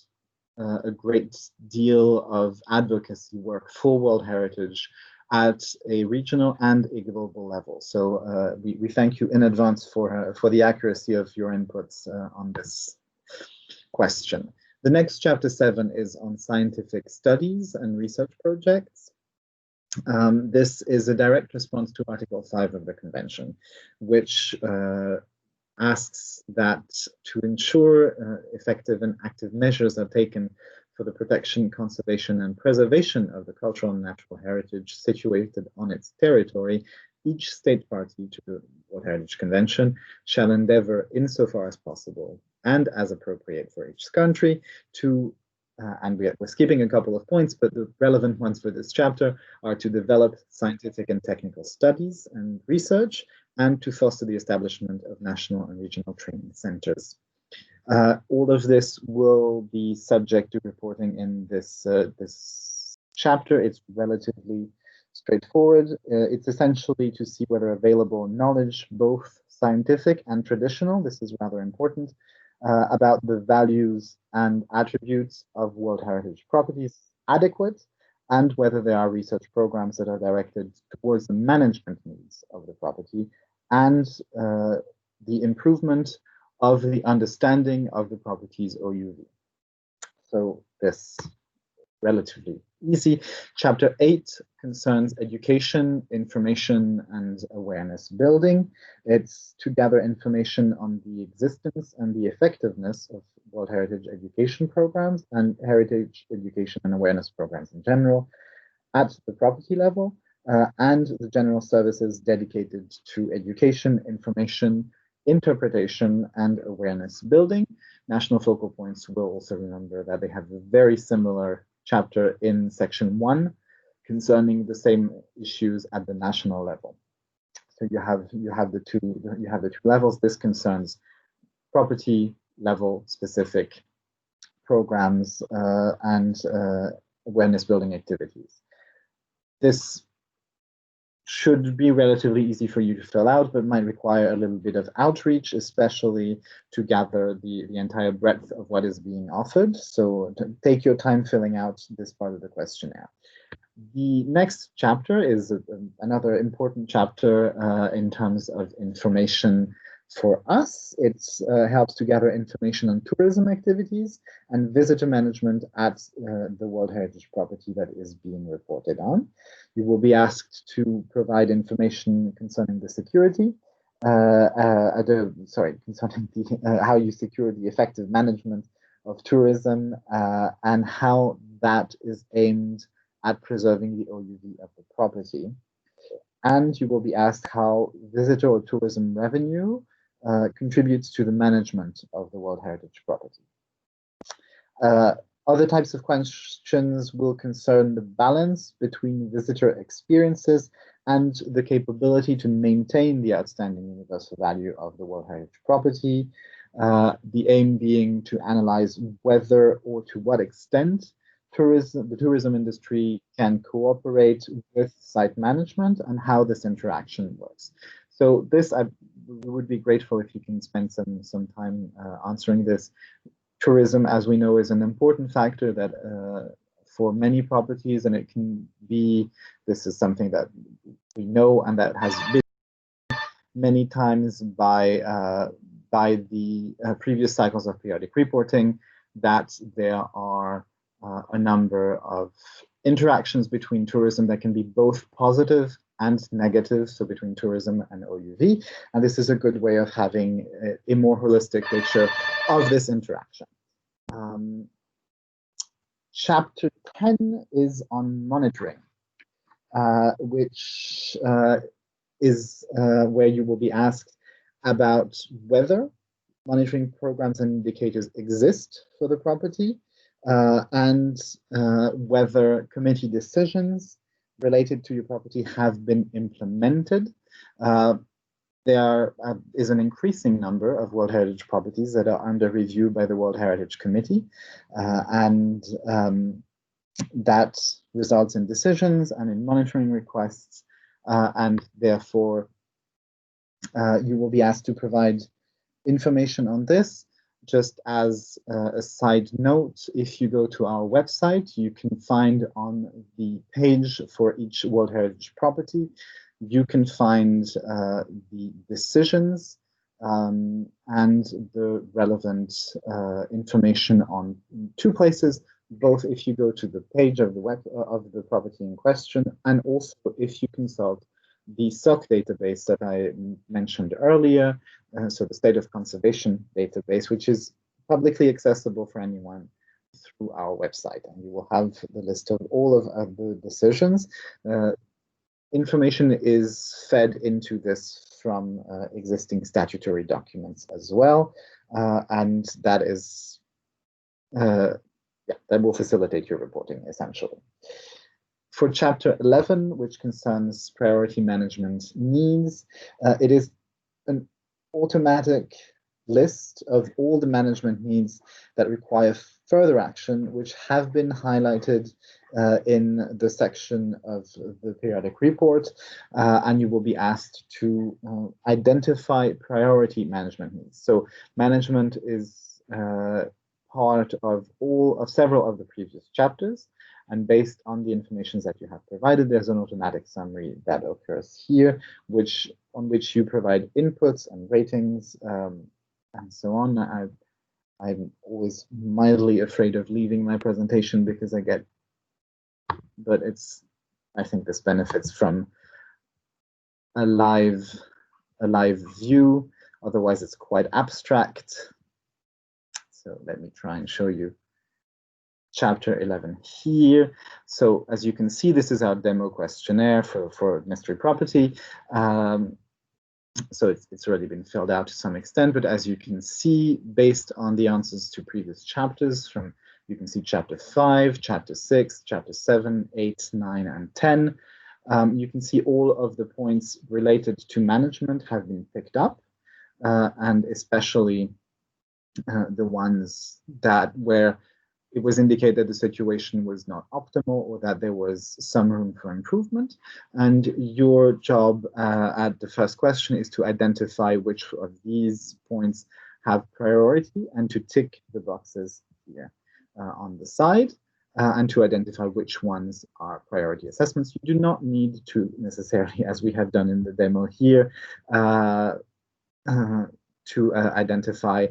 a great deal of advocacy work for World Heritage at a regional and a global level. So we thank you in advance for the accuracy of your inputs on this question. The next chapter 7 is on scientific studies and research projects. This is a direct response to Article 5 of the Convention, which asks that to ensure effective and active measures are taken for the protection, conservation, and preservation of the cultural and natural heritage situated on its territory, each state party to the World Heritage Convention shall endeavor, insofar as possible and as appropriate for each country, to and we're skipping a couple of points, but the relevant ones for this chapter are to develop scientific and technical studies and research, and to foster the establishment of national and regional training centers. All of this will be subject to reporting in this chapter. It's relatively straightforward. It's essentially to see whether available knowledge, both scientific and traditional, this is rather important, about the values and attributes of World Heritage properties adequate, and whether there are research programs that are directed towards the management needs of the property and the improvement of the understanding of the property's OUV. So this relatively easy. Chapter 8 concerns education, information, and awareness building. It's to gather information on the existence and the effectiveness of World Heritage education programs and heritage education and awareness programs in general at the property level, and the general services dedicated to education, information, interpretation, and awareness building. National focal points will also remember that they have a very similar chapter in section 1 concerning the same issues at the national level. So you have the two levels. This concerns property level specific programs and awareness building activities. This should be relatively easy for you to fill out, but might require a little bit of outreach, especially to gather the entire breadth of what is being offered. So take your time filling out this part of the questionnaire. The next chapter is another important chapter in terms of information for us. It helps to gather information on tourism activities and visitor management at the World Heritage property that is being reported on. You will be asked to provide information concerning the security, concerning how you secure the effective management of tourism and how that is aimed at preserving the OUV of the property. And you will be asked how visitor or tourism revenue contributes to the management of the World Heritage property. Other types of questions will concern the balance between visitor experiences and the capability to maintain the outstanding universal value of the World Heritage property. The aim being to analyze whether or to what extent the tourism industry can cooperate with site management and how this interaction works. So this, I would be grateful if you can spend some time answering this. Tourism, as we know, is an important factor that for many properties, and it can be, this is something that we know and that has been many times by the previous cycles of periodic reporting, that there are a number of interactions between tourism that can be both positive and negative, so between tourism and OUV. And this is a good way of having a more holistic picture of this interaction. Chapter 10 is on monitoring, which is where you will be asked about whether monitoring programs and indicators exist for the property, and whether committee decisions related to your property have been implemented. There is an increasing number of World Heritage properties that are under review by the World Heritage Committee, and that results in decisions and in monitoring requests, and therefore you will be asked to provide information on this. Just as a side note, if you go to our website, you can find on the page for each World Heritage property, you can find the decisions and the relevant information on two places, both if you go to the page of the property in question, and also if you consult the SOC database that I mentioned earlier, so the State of Conservation database, which is publicly accessible for anyone through our website. And you will have the list of all of the decisions. Information is fed into this from existing statutory documents as well, and that is, that will facilitate your reporting essentially. For Chapter 11, which concerns priority management needs, it is an automatic list of all the management needs that require further action, which have been highlighted in the section of the periodic report, and you will be asked to identify priority management needs. So management is part of several of the previous chapters, and based on the information that you have provided, there's an automatic summary that occurs here, on which you provide inputs and ratings and so on. I'm always mildly afraid of leaving my presentation because but I think this benefits from a live view. Otherwise, it's quite abstract. So let me try and show you chapter 11 here. So as you can see, this is our demo questionnaire for mystery property. So it's already been filled out to some extent, but as you can see, based on the answers to previous chapters, you can see chapter 5, chapter 6, chapter 7, 8, 9, and 10. You can see all of the points related to management have been picked up, and especially the ones where it was indicated that the situation was not optimal or that there was some room for improvement. And your job at the first question is to identify which of these points have priority and to tick the boxes here on the side and to identify which ones are priority assessments. You do not need to necessarily, as we have done in the demo here, to identify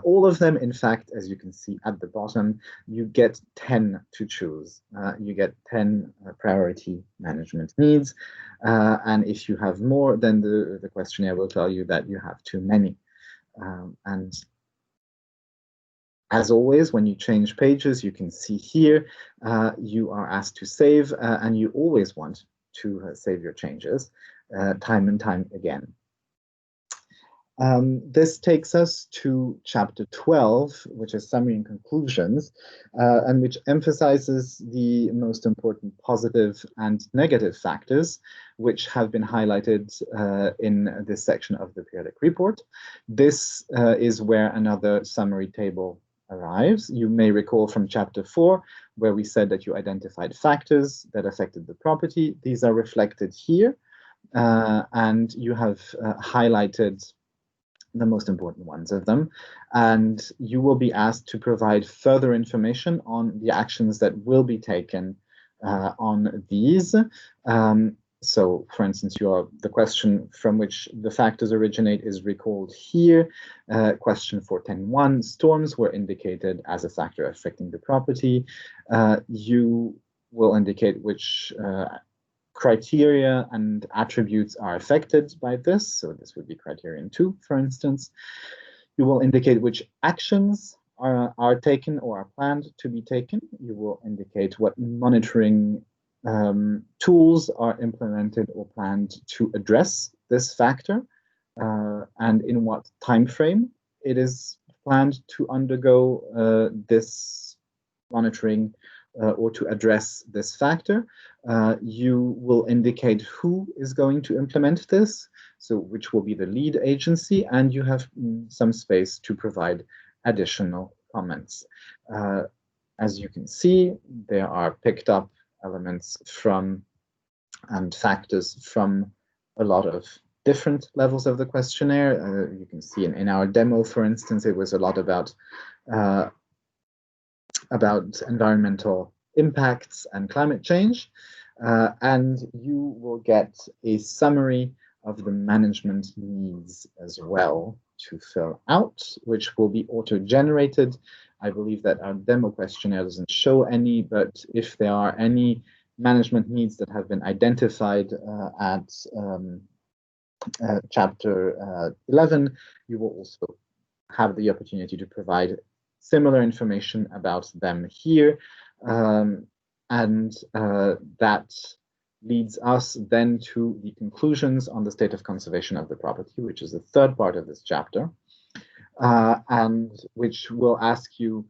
all of them. In fact, as you can see at the bottom, you get 10 to choose. You get 10 priority management needs. And if you have more, then the questionnaire will tell you that you have too many. And as always, when you change pages, you can see here, you are asked to save, and you always want to save your changes time and time again. This takes us to chapter 12, which is summary and conclusions, and which emphasizes the most important positive and negative factors, which have been highlighted in this section of the periodic report. This is where another summary table arrives. You may recall from chapter 4, where we said that you identified factors that affected the property. These are reflected here, and you have highlighted the most important ones of them, and you will be asked to provide further information on the actions that will be taken on these. So, for instance, the question from which the factors originate is recalled here. Question 410.1, storms were indicated as a factor affecting the property. You will indicate which criteria and attributes are affected by this. So this would be criterion 2, for instance. You will indicate which actions are taken or are planned to be taken. You will indicate what monitoring tools are implemented or planned to address this factor, and in what time frame it is planned to undergo this monitoring or to address this factor. You will indicate who is going to implement this, so which will be the lead agency, and you have some space to provide additional comments. As you can see, there are picked up elements from and factors from a lot of different levels of the questionnaire. You can see in our demo, for instance, it was a lot about environmental impacts and climate change, and you will get a summary of the management needs as well to fill out, which will be auto-generated. I believe that our demo questionnaire doesn't show any, but if there are any management needs that have been identified at chapter 11, you will also have the opportunity to provide similar information about them here. And that leads us then to the conclusions on the state of conservation of the property, which is the third part of this chapter, and which will ask you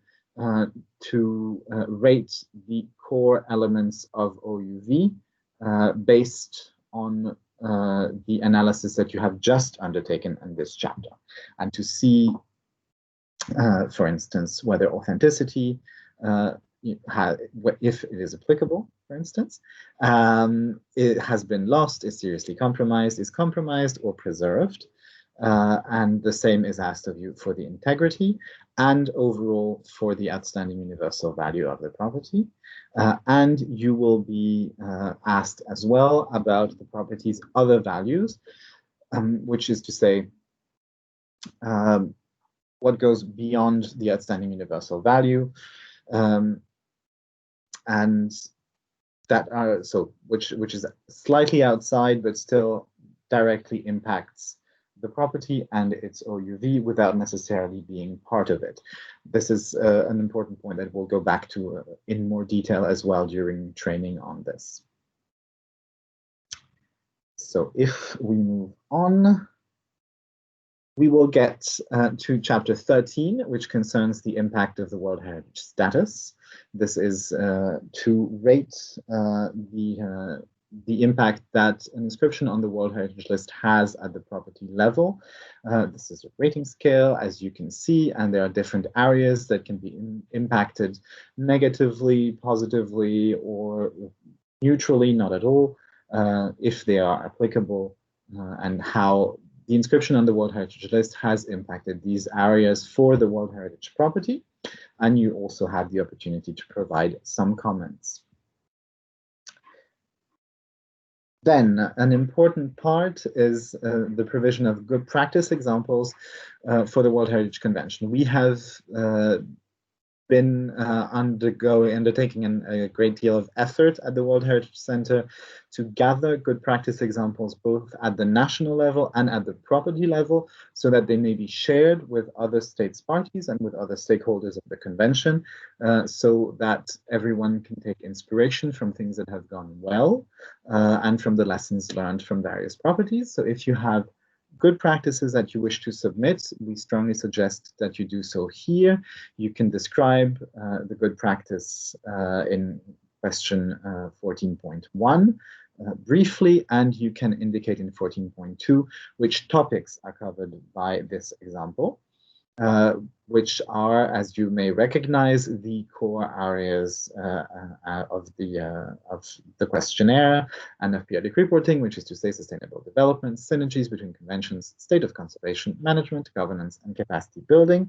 to rate the core elements of OUV based on the analysis that you have just undertaken in this chapter, and to see, for instance, whether authenticity, if it is applicable, for instance, it has been lost, is seriously compromised, is compromised or preserved. And the same is asked of you for the integrity and overall for the outstanding universal value of the property. And you will be asked as well about the property's other values, which is to say, what goes beyond the outstanding universal value, and that are which is slightly outside but still directly impacts the property and its OUV without necessarily being part of it. This is an important point that we'll go back to in more detail as well during training on this. So if we move on, we will get to chapter 13, which concerns the impact of the World Heritage status. This is to rate the impact that an inscription on the World Heritage List has at the property level. This is a rating scale, as you can see, and there are different areas that can be impacted negatively, positively, or neutrally, not at all, if they are applicable, and how the inscription on the World Heritage List has impacted these areas for the World Heritage property. And you also have the opportunity to provide some comments. Then an important part is the provision of good practice examples for the World Heritage Convention. We have been undertaking a great deal of effort at the World Heritage Center to gather good practice examples both at the national level and at the property level, so that they may be shared with other states parties and with other stakeholders of the convention, so that everyone can take inspiration from things that have gone well and from the lessons learned from various properties. So if you have good practices that you wish to submit, we strongly suggest that you do so here. You can describe the good practice in question 14.1 briefly, and you can indicate in 14.2 which topics are covered by this example, which are, as you may recognize, the core areas of the questionnaire and of periodic reporting, which is to say sustainable development, synergies between conventions, state of conservation, management, governance, and capacity building.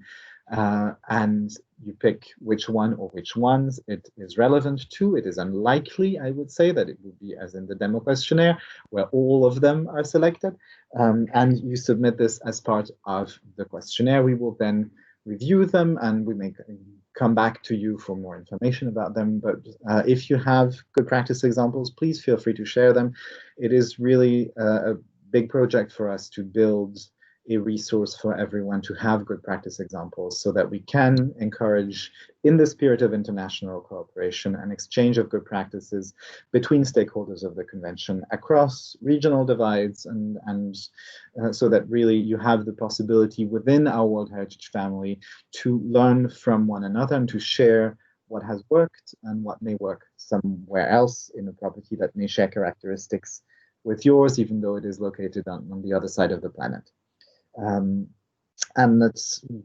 And you pick which one or which ones it is relevant to. It is unlikely, I would say, that it would be as in the demo questionnaire, where all of them are selected. And you submit this as part of the questionnaire. We will then review them and we may come back to you for more information about them. But if you have good practice examples, please feel free to share them. It is really a big project for us to build a resource for everyone to have good practice examples, so that we can encourage, in the spirit of international cooperation, and exchange of good practices between stakeholders of the convention across regional divides, and so that really you have the possibility within our World Heritage family to learn from one another and to share what has worked and what may work somewhere else in a property that may share characteristics with yours, even though it is located on the other side of the planet. And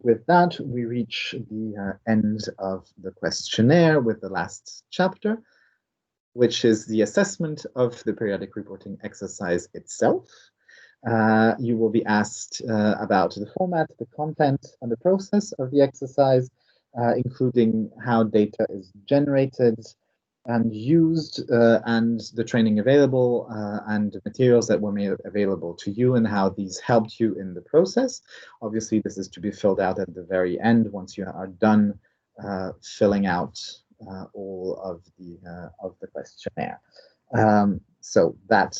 with that, we reach the end of the questionnaire with the last chapter, which is the assessment of the periodic reporting exercise itself. You will be asked about the format, the content, and the process of the exercise, including how data is generated and used, and the training available, and the materials that were made available to you, and how these helped you in the process. Obviously, this is to be filled out at the very end once you are done filling out all of the questionnaire. So that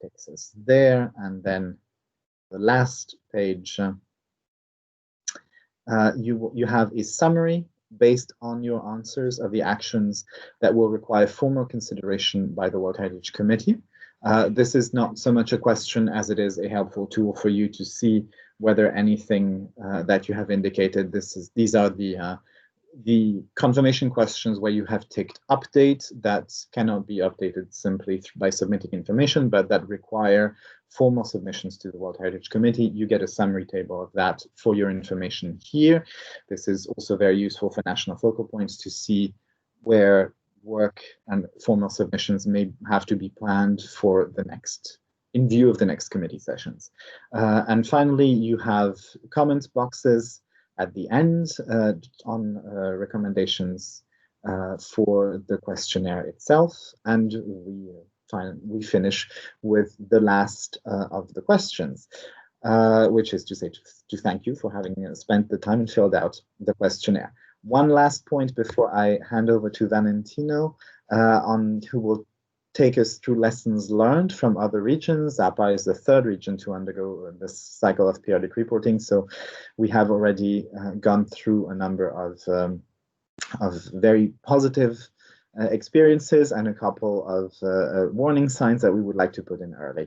takes us there, and then the last page, you have a summary based on your answers of the actions that will require formal consideration by the World Heritage Committee. This is not so much a question as it is a helpful tool for you to see whether anything that you have indicated, these are the the confirmation questions where you have ticked update, that cannot be updated simply by submitting information, but that require formal submissions to the World Heritage Committee. You get a summary table of that for your information here. This is also very useful for national focal points to see where work and formal submissions may have to be planned for the next, in view of the next committee sessions. And finally, you have comment boxes at the end on recommendations for the questionnaire itself. And we finish with the last of the questions, which is to say to thank you for having spent the time and filled out the questionnaire. One last point before I hand over to Valentino, who will take us through lessons learned from other regions. APA is the third region to undergo this cycle of periodic reporting, so we have already gone through a number of very positive experiences and a couple of warning signs that we would like to put in early.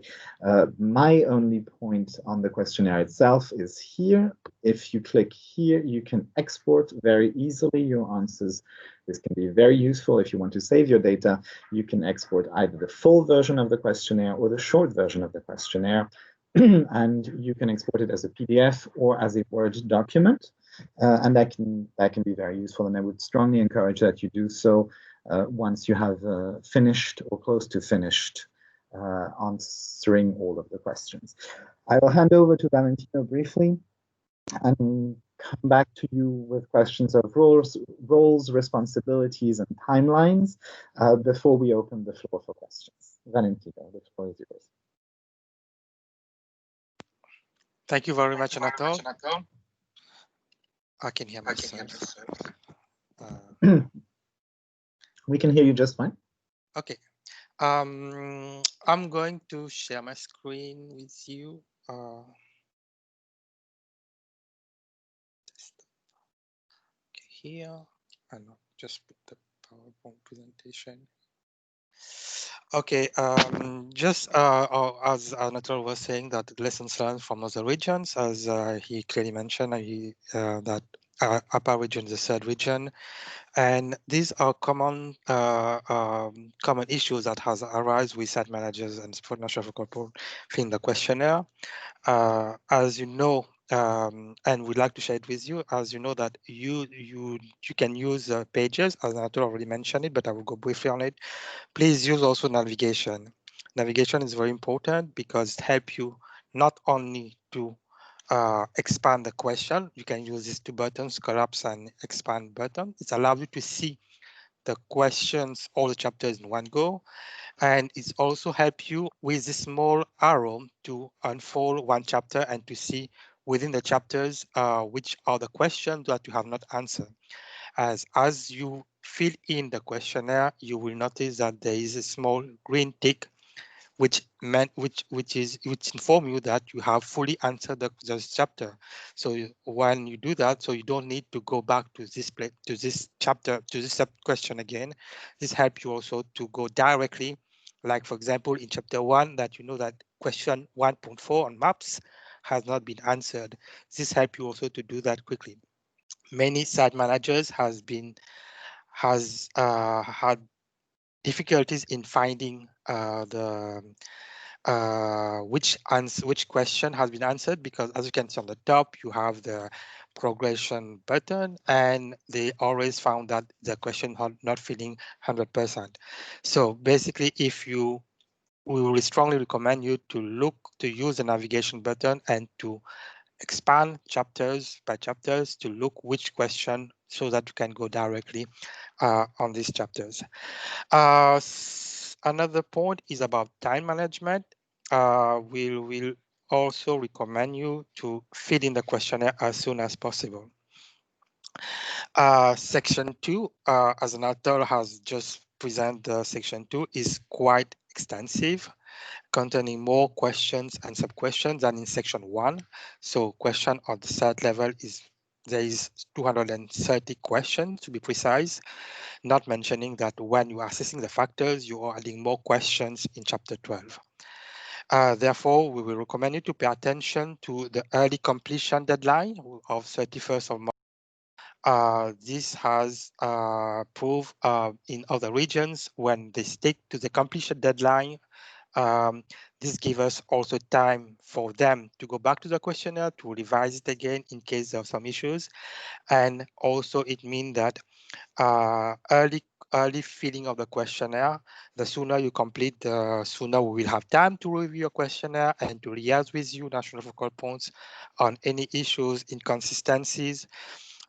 My only point on the questionnaire itself is here. If you click here, you can export very easily your answers. This can be very useful if you want to save your data. You can export either the full version of the questionnaire or the short version of the questionnaire, and you can export it as a PDF or as a Word document. And that can be very useful, and I would strongly encourage that you do so once you have finished or close to finished answering all of the questions. I will hand over to Valentino briefly and come back to you with questions of roles, responsibilities, and timelines before we open the floor for questions. Valentino, the floor is yours. Thank you very much, Anatol. I can hear myself. We can hear you just fine. Okay. I'm going to share my screen with you. Okay, here, and just put the PowerPoint presentation. Okay, just as Anatol was saying, that lessons learned from other regions, as he clearly mentioned, that APA region is the third region, and these are common issues that has arisen with site managers and national focal point filling the questionnaire. As you know, and we'd like to share it with you, as you know that you can use pages, as Anatol already mentioned it, but I will go briefly on it. Please use also navigation. Navigation is very important because it helps you not only to expand the question. You can use these two buttons, collapse and expand button. It allows you to see the questions, all the chapters in one go. And it's also help you with this small arrow to unfold one chapter and to see within the chapters which are the questions that you have not answered. As you fill in the questionnaire, you will notice that there is a small green tick which inform you that you have fully answered the chapter. So when you do that, so you don't need to go back to this chapter, to this question again. This helps you also to go directly, like for example, in chapter 1, that you know that question 1.4 on maps has not been answered. This helps you also to do that quickly. Many site managers had difficulties in finding which question has been answered, because as you can see on the top, you have the progression button, and they always found that the question not filling 100%. So basically, we will strongly recommend you to use the navigation button and to expand chapters by chapters to look which question, so that you can go directly on these chapters. Another point is about time management. We will also recommend you to fill in the questionnaire as soon as possible. Section 2, as Anatol has just presented, section 2 is quite extensive, containing more questions and sub-questions than in section 1. So question at the third level there is 230 questions to be precise, not mentioning that when you are assessing the factors, you are adding more questions in chapter 12. Therefore, we will recommend you to pay attention to the early completion deadline of 31st of March. This has proved in other regions when they stick to the completion deadline. This gives us also time for them to go back to the questionnaire to revise it again in case of some issues. And also it means that early filling of the questionnaire, the sooner you complete, the sooner we will have time to review your questionnaire and to liaise with you, national focal points, on any issues, inconsistencies,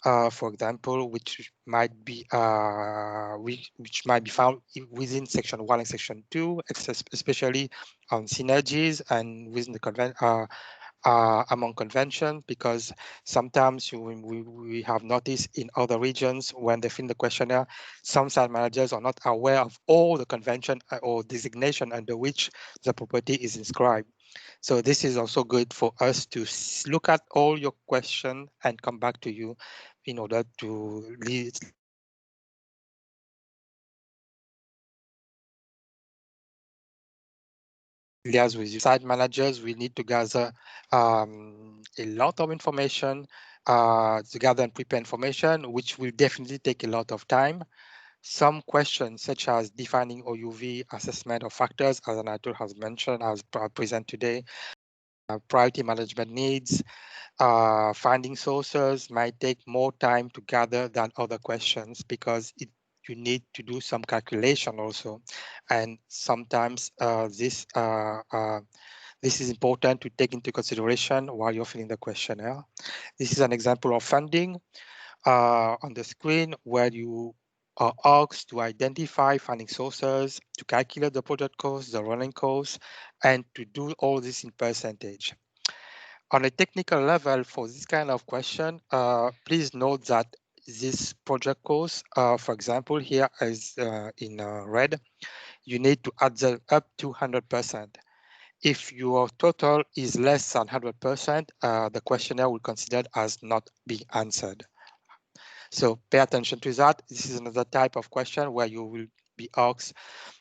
for example, which might be found within section 1 and section 2, especially on synergies and within the among conventions, because sometimes we have noticed in other regions when they fill the questionnaire, some site managers are not aware of all the convention or designation under which the property is inscribed. So this is also good for us to look at all your questions and come back to you in order to liaise with you. Site managers, we need to gather a lot of information, to gather and prepare information, which will definitely take a lot of time. Some questions, such as defining OUV assessment of factors, as Anatul has mentioned, as present today, priority management needs, finding sources might take more time to gather than other questions because you need to do some calculation also. And sometimes this is important to take into consideration while you're filling the questionnaire. This is an example of funding on the screen where you are asked to identify funding sources, to calculate the project cost, the running costs, and to do all this in percentage. On a technical level, for this kind of question, please note that this project cost, for example, here is in red, you need to add them up to 100%. If your total is less than 100%, the questionnaire will consider as not being answered. So pay attention to that. This is another type of question where you will be asked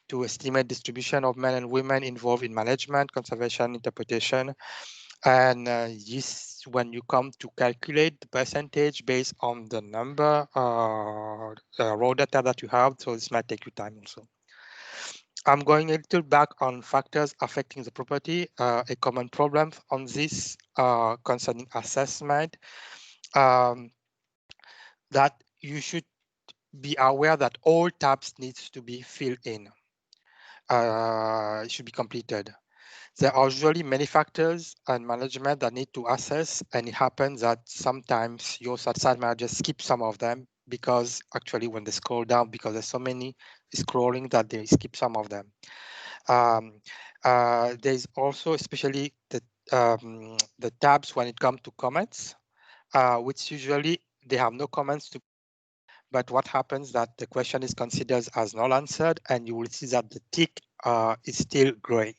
to estimate distribution of men and women involved in management, conservation, interpretation. And this, when you come to calculate the percentage based on the number raw data that you have, so this might take you time also. I'm going a little back on factors affecting the property. A common problem on this concerning assessment, that you should be aware that all tabs needs to be filled in. It should be completed. There are usually many factors and management that need to assess, and it happens that sometimes your site managers skip some of them because actually when they scroll down, because there's so many scrolling that they skip some of them. There's also especially the tabs when it comes to comments, which usually they have no comments to. But what happens that the question is considered as not answered, and you will see that the tick is still gray.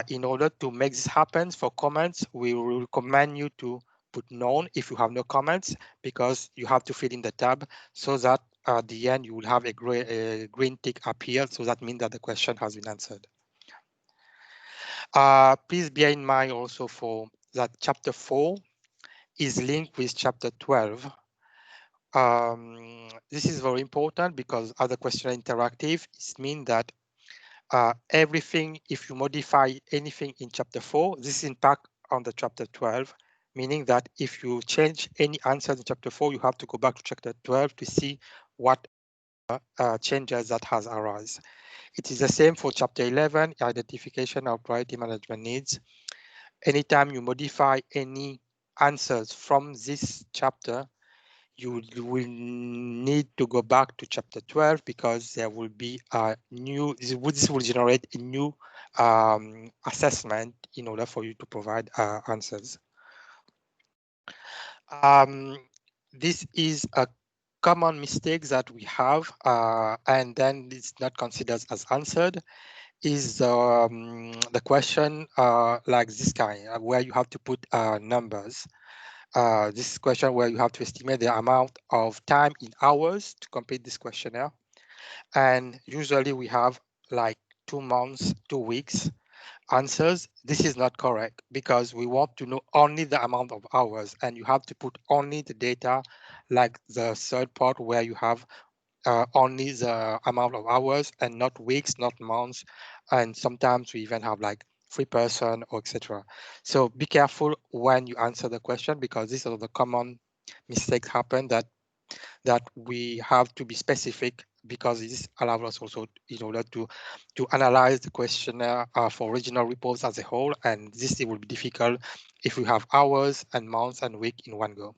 In order to make this happen for comments, we will recommend you to put none if you have no comments, because you have to fill in the tab so that at the end you will have a green tick appear. So that means that the question has been answered. Please bear in mind also for that chapter 4 is linked with chapter 12. This is very important because as the questionnaire interactive, it means that everything, if you modify anything in chapter 4, this impact on the chapter 12, meaning that if you change any answers in chapter 4, you have to go back to chapter 12 to see what changes that has arisen. It is the same for chapter 11, identification of priority management needs. Anytime you modify any answers from this chapter, you will need to go back to chapter 12 because there will be a new, this will generate a new assessment in order for you to provide answers. This is a common mistake that we have, and then it's not considered as answered, is the question like this kind, where you have to put numbers. This question where you have to estimate the amount of time in hours to complete this questionnaire. And usually we have like 2 months, 2 weeks. answers, this is not correct because we want to know only the amount of hours, and you have to put only the data, like the third part where you have only the amount of hours and not weeks, not months, and sometimes we even have like 3% or etc. So be careful when you answer the question, because these are the common mistakes happen, that we have to be specific, because this allows us also in order to analyze the questionnaire for regional reports as a whole, and this will be difficult if we have hours and months and week in one go.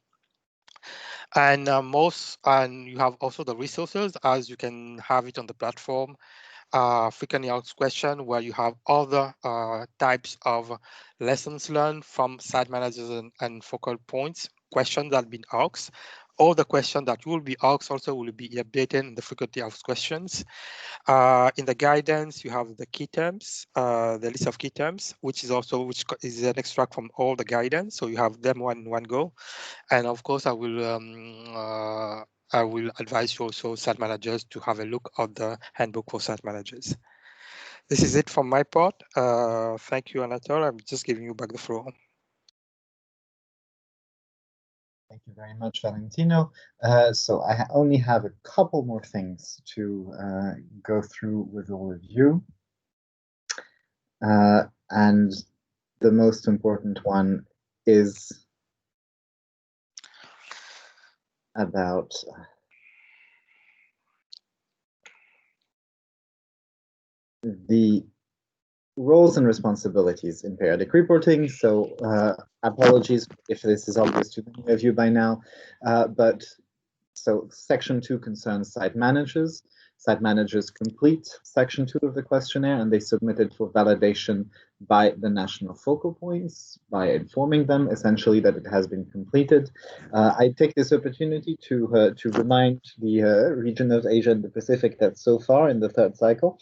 And you have also the resources, as you can have it on the platform. Frequently asked question, where you have other types of lessons learned from site managers and focal points, questions that have been asked. All the questions that will be asked also will be updated in the frequently asked questions. In the guidance, you have the key terms, the list of key terms, which is an extract from all the guidance. So you have them in one go. And of course, I will advise you also, site managers, to have a look at the handbook for site managers. This is it from my part. Thank you, Anatole. I'm just giving you back the floor. Thank you very much, Valentino. So I only have a couple more things to go through with all of you. And the most important one is about the roles and responsibilities in periodic reporting. So apologies if this is obvious to many of you by now, but so section 2 concerns site managers. Site managers complete section 2 of the questionnaire, and they submit it for validation by the national focal points, by informing them essentially that it has been completed. I take this opportunity to remind the region of Asia and the Pacific that so far in the third cycle,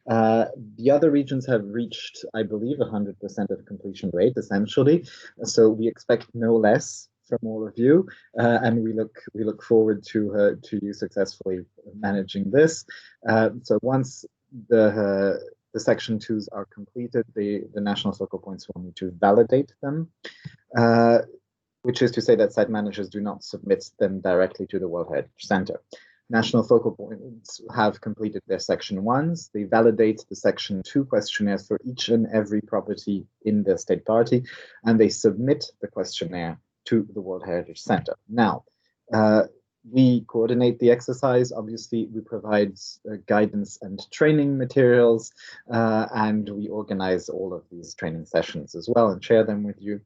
the other regions have reached, I believe, 100% of completion rate, essentially. So we expect no less from all of you, and we look forward to you successfully managing this. So once the section 2s are completed, the national focal points will need to validate them, which is to say that site managers do not submit them directly to the World Heritage Center. National focal points have completed their section 1s. They validate the section 2 questionnaires for each and every property in the state party, and they submit the questionnaire to the World Heritage Center. Now, we coordinate the exercise. Obviously, we provide guidance and training materials, and we organize all of these training sessions as well and share them with you.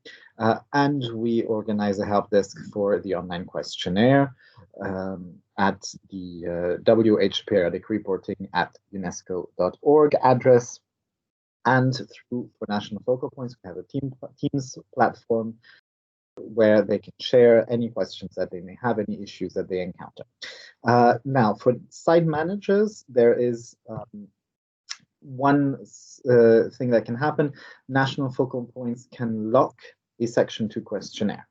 And we organize a help desk for the online questionnaire at the wh-periodicreporting@unesco.org address. And through for national focal points, we have a Teams platform where they can share any questions that they may have, any issues that they encounter. Now, for site managers, there is one thing that can happen. National focal points can lock a section 2 questionnaire.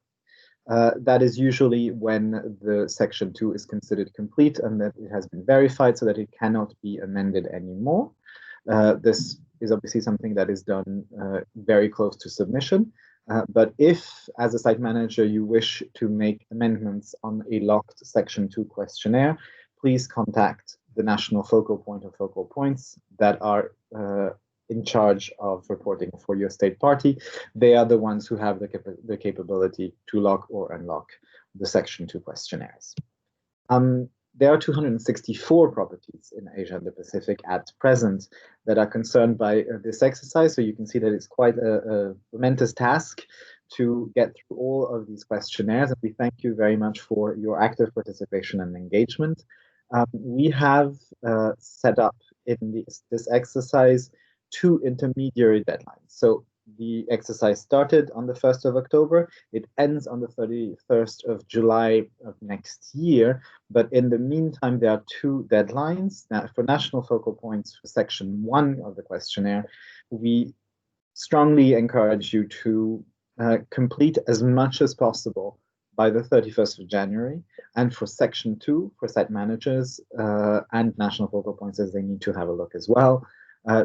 That is usually when the section 2 is considered complete and that it has been verified so that it cannot be amended anymore. This is obviously something that is done very close to submission. But if, as a site manager, you wish to make amendments on a locked section 2 questionnaire, please contact the national focal point or focal points that are in charge of reporting for your state party. They are the ones who have the capability to lock or unlock the section 2 questionnaires. There are 264 properties in Asia and the Pacific at present that are concerned by this exercise. So you can see that it's quite a momentous task to get through all of these questionnaires. And we thank you very much for your active participation and engagement. We have set up in this exercise 2 intermediary deadlines. So the exercise started on the 1st of October. It ends on the 31st of July of next year. But in the meantime, there are 2 deadlines. Now, for national focal points for section 1 of the questionnaire, we strongly encourage you to complete as much as possible by the 31st of January. And for section 2, for site managers and national focal points, as they need to have a look as well,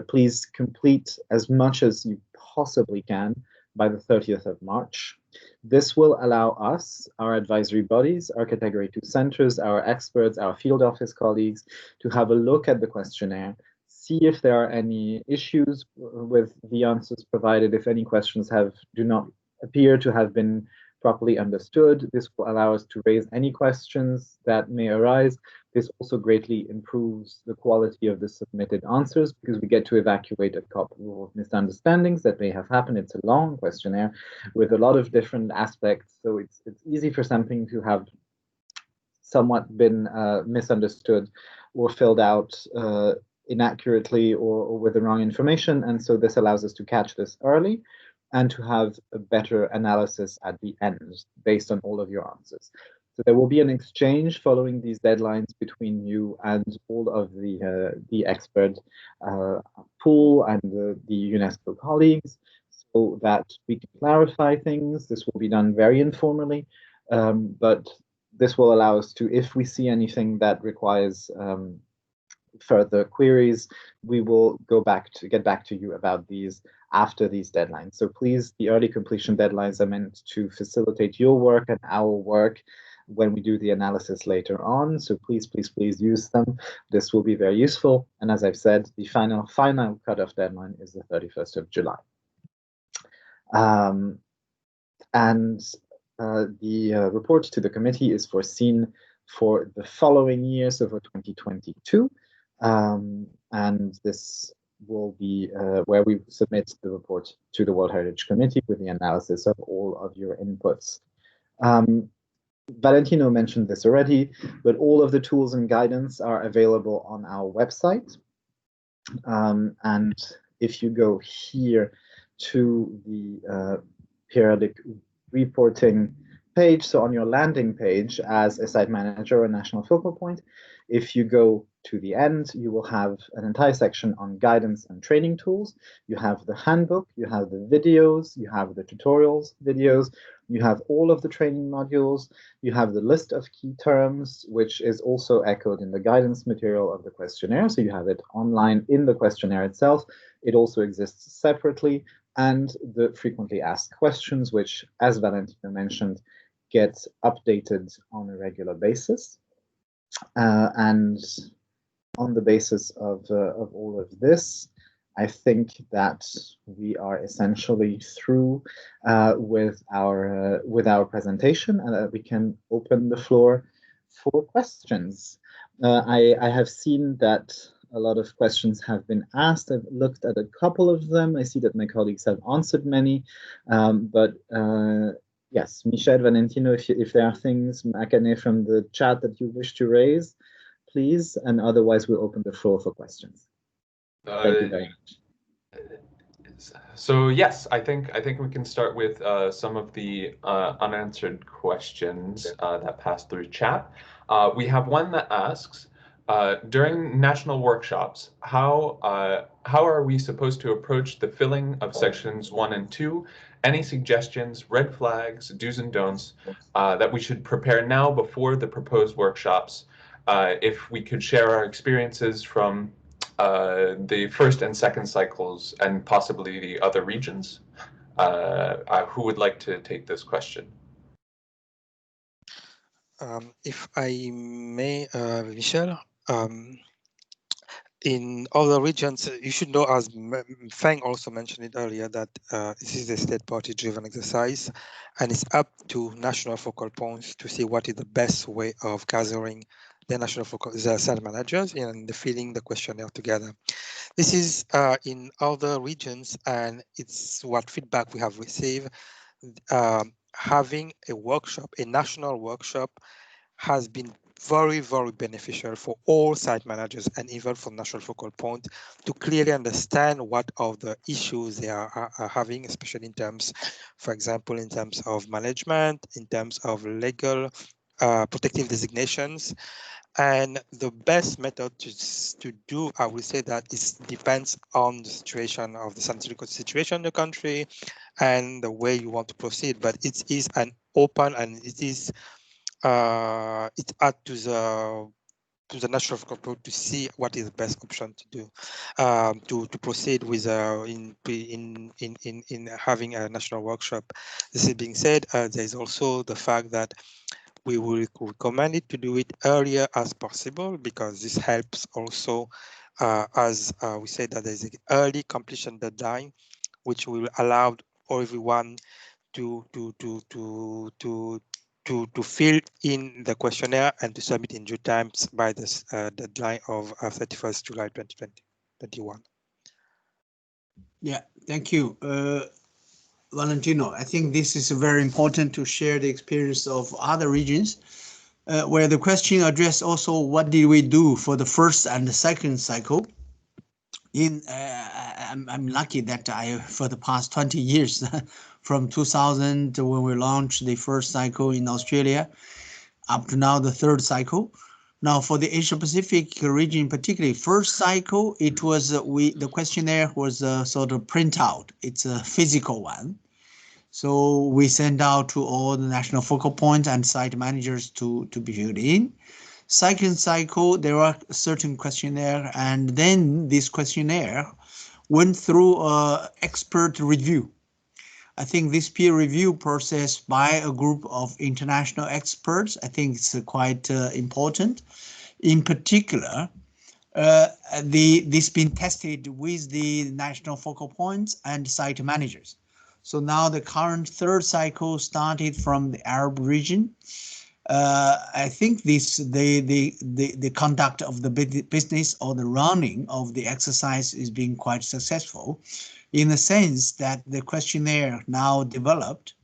Please complete as much as you possibly can by the 30th of March. This will allow us, our advisory bodies, our Category 2 centers, our experts, our field office colleagues, to have a look at the questionnaire, see if there are any issues with the answers provided, if any questions do not appear to have been properly understood. This will allow us to raise any questions that may arise. This also greatly improves the quality of the submitted answers because we get to evacuate a couple of misunderstandings that may have happened. It's a long questionnaire with a lot of different aspects, so it's easy for something to have somewhat been misunderstood or filled out inaccurately or with the wrong information. And so this allows us to catch this early and to have a better analysis at the end based on all of your answers. So there will be an exchange following these deadlines between you and all of the expert pool and the UNESCO colleagues, so that we can clarify things. This will be done very informally, but this will allow us to, if we see anything that requires further queries, we will get back to you about these after these deadlines. So please, the early completion deadlines are meant to facilitate your work and our work when we do the analysis later on. So please, please, please use them. This will be very useful. And as I've said, the final cutoff deadline is the 31st of July. The report to the committee is foreseen for the following year, so for 2022. And this will be where we submit the report to the World Heritage Committee with the analysis of all of your inputs. Valentino mentioned this already, but all of the tools and guidance are available on our website. And if you go here to the periodic reporting page, so on your landing page as a site manager or a national focal point, if you go to the end, you will have an entire section on guidance and training tools. You have the handbook, you have the videos, you have the tutorials videos, you have all of the training modules, you have the list of key terms, which is also echoed in the guidance material of the questionnaire. So you have it online in the questionnaire itself. It also exists separately, and the frequently asked questions, which, as Valentino mentioned, get updated on a regular basis. And on the basis of all of this, I think that we are essentially through with our presentation, and that we can open the floor for questions. I have seen that a lot of questions have been asked. I've looked at a couple of them. I see that my colleagues have answered many, but yes, Michel, Valentino, if there are things, Akane, from the chat that you wish to raise, please, and otherwise we'll open the floor for questions. Thank you very much. So yes, I think we can start with some of the unanswered questions that passed through chat. We have one that asks, during national workshops, how are we supposed to approach the filling of sections 1 and 2? Any suggestions, red flags, do's and don'ts that we should prepare now before the proposed workshops? If we could share our experiences from the first and second cycles and possibly the other regions. Who would like to take this question? If I may, Michel, in other regions, you should know, as Feng also mentioned it earlier, that this is a state party-driven exercise, and it's up to national focal points to see what is the best way of gathering the national focal site managers and filling the questionnaire together. This is in other regions, and it's what feedback we have received. Having a workshop, a national workshop, has been very, very beneficial for all site managers and even for national focal point to clearly understand what are the issues they are having, especially in terms, for example, in terms of management, in terms of legal protective designations. And the best method to do, I would say, that it depends on the situation of the sanitary situation in the country and the way you want to proceed. But it is an open, and it is it's up to the to the national focal point to see what is the best option to do to proceed with in having a national workshop. This is being said, there is also the fact that we will recommend it to do it earlier as possible, because this helps also as we said that there's an early completion deadline, which will allow everyone to fill in the questionnaire and to submit in due times by this deadline of 31st July 2021. Yeah, thank you. Valentino, I think this is very important to share the experience of other regions where the question addressed also what did we do for the first and the second cycle. I'm lucky that for the past 20 years, from 2000 when we launched the first cycle in Australia, up to now the third cycle. Now for the Asia Pacific region, particularly first cycle, it was the questionnaire was a sort of printout. It's a physical one. So we send out to all the national focal points and site managers to be filled in. Second cycle, there are certain questionnaire, and then this questionnaire went through expert review. I think this peer review process by a group of international experts, I think it's quite important. In particular, this been tested with the national focal points and site managers. So now the current third cycle started from the Arab region. I think the conduct of the business or the running of the exercise is being quite successful, in the sense that the questionnaire now developed,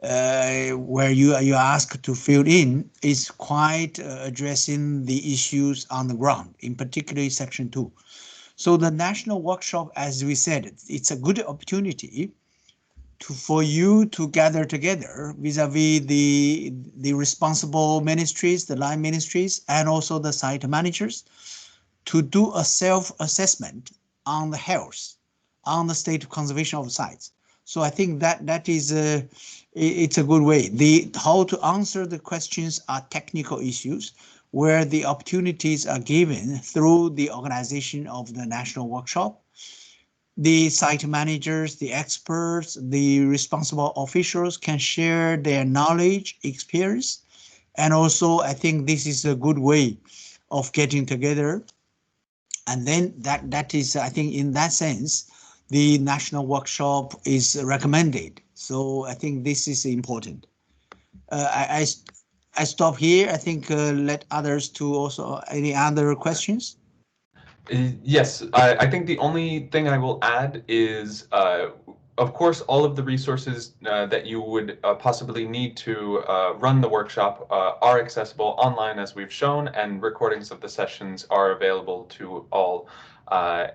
where you are asked to fill in, is quite addressing the issues on the ground, in particular section 2. So the national workshop, as we said, it's a good opportunity for you to gather together vis-a-vis the responsible ministries, the line ministries, and also the site managers, to do a self-assessment on the health, on the state of conservation of sites. So I think that is it's a good way. How to answer the questions are technical issues, where the opportunities are given through the organization of the national workshop. The site managers, the experts, the responsible officials can share their knowledge, experience, and also I think this is a good way of getting together. And then that is, I think in that sense, the national workshop is recommended. So I think this is important. I stop here. I think let others to also, any other questions? Yes, I think the only thing I will add is, of course, all of the resources that you would possibly need to run the workshop are accessible online, as we've shown, and recordings of the sessions are available to all,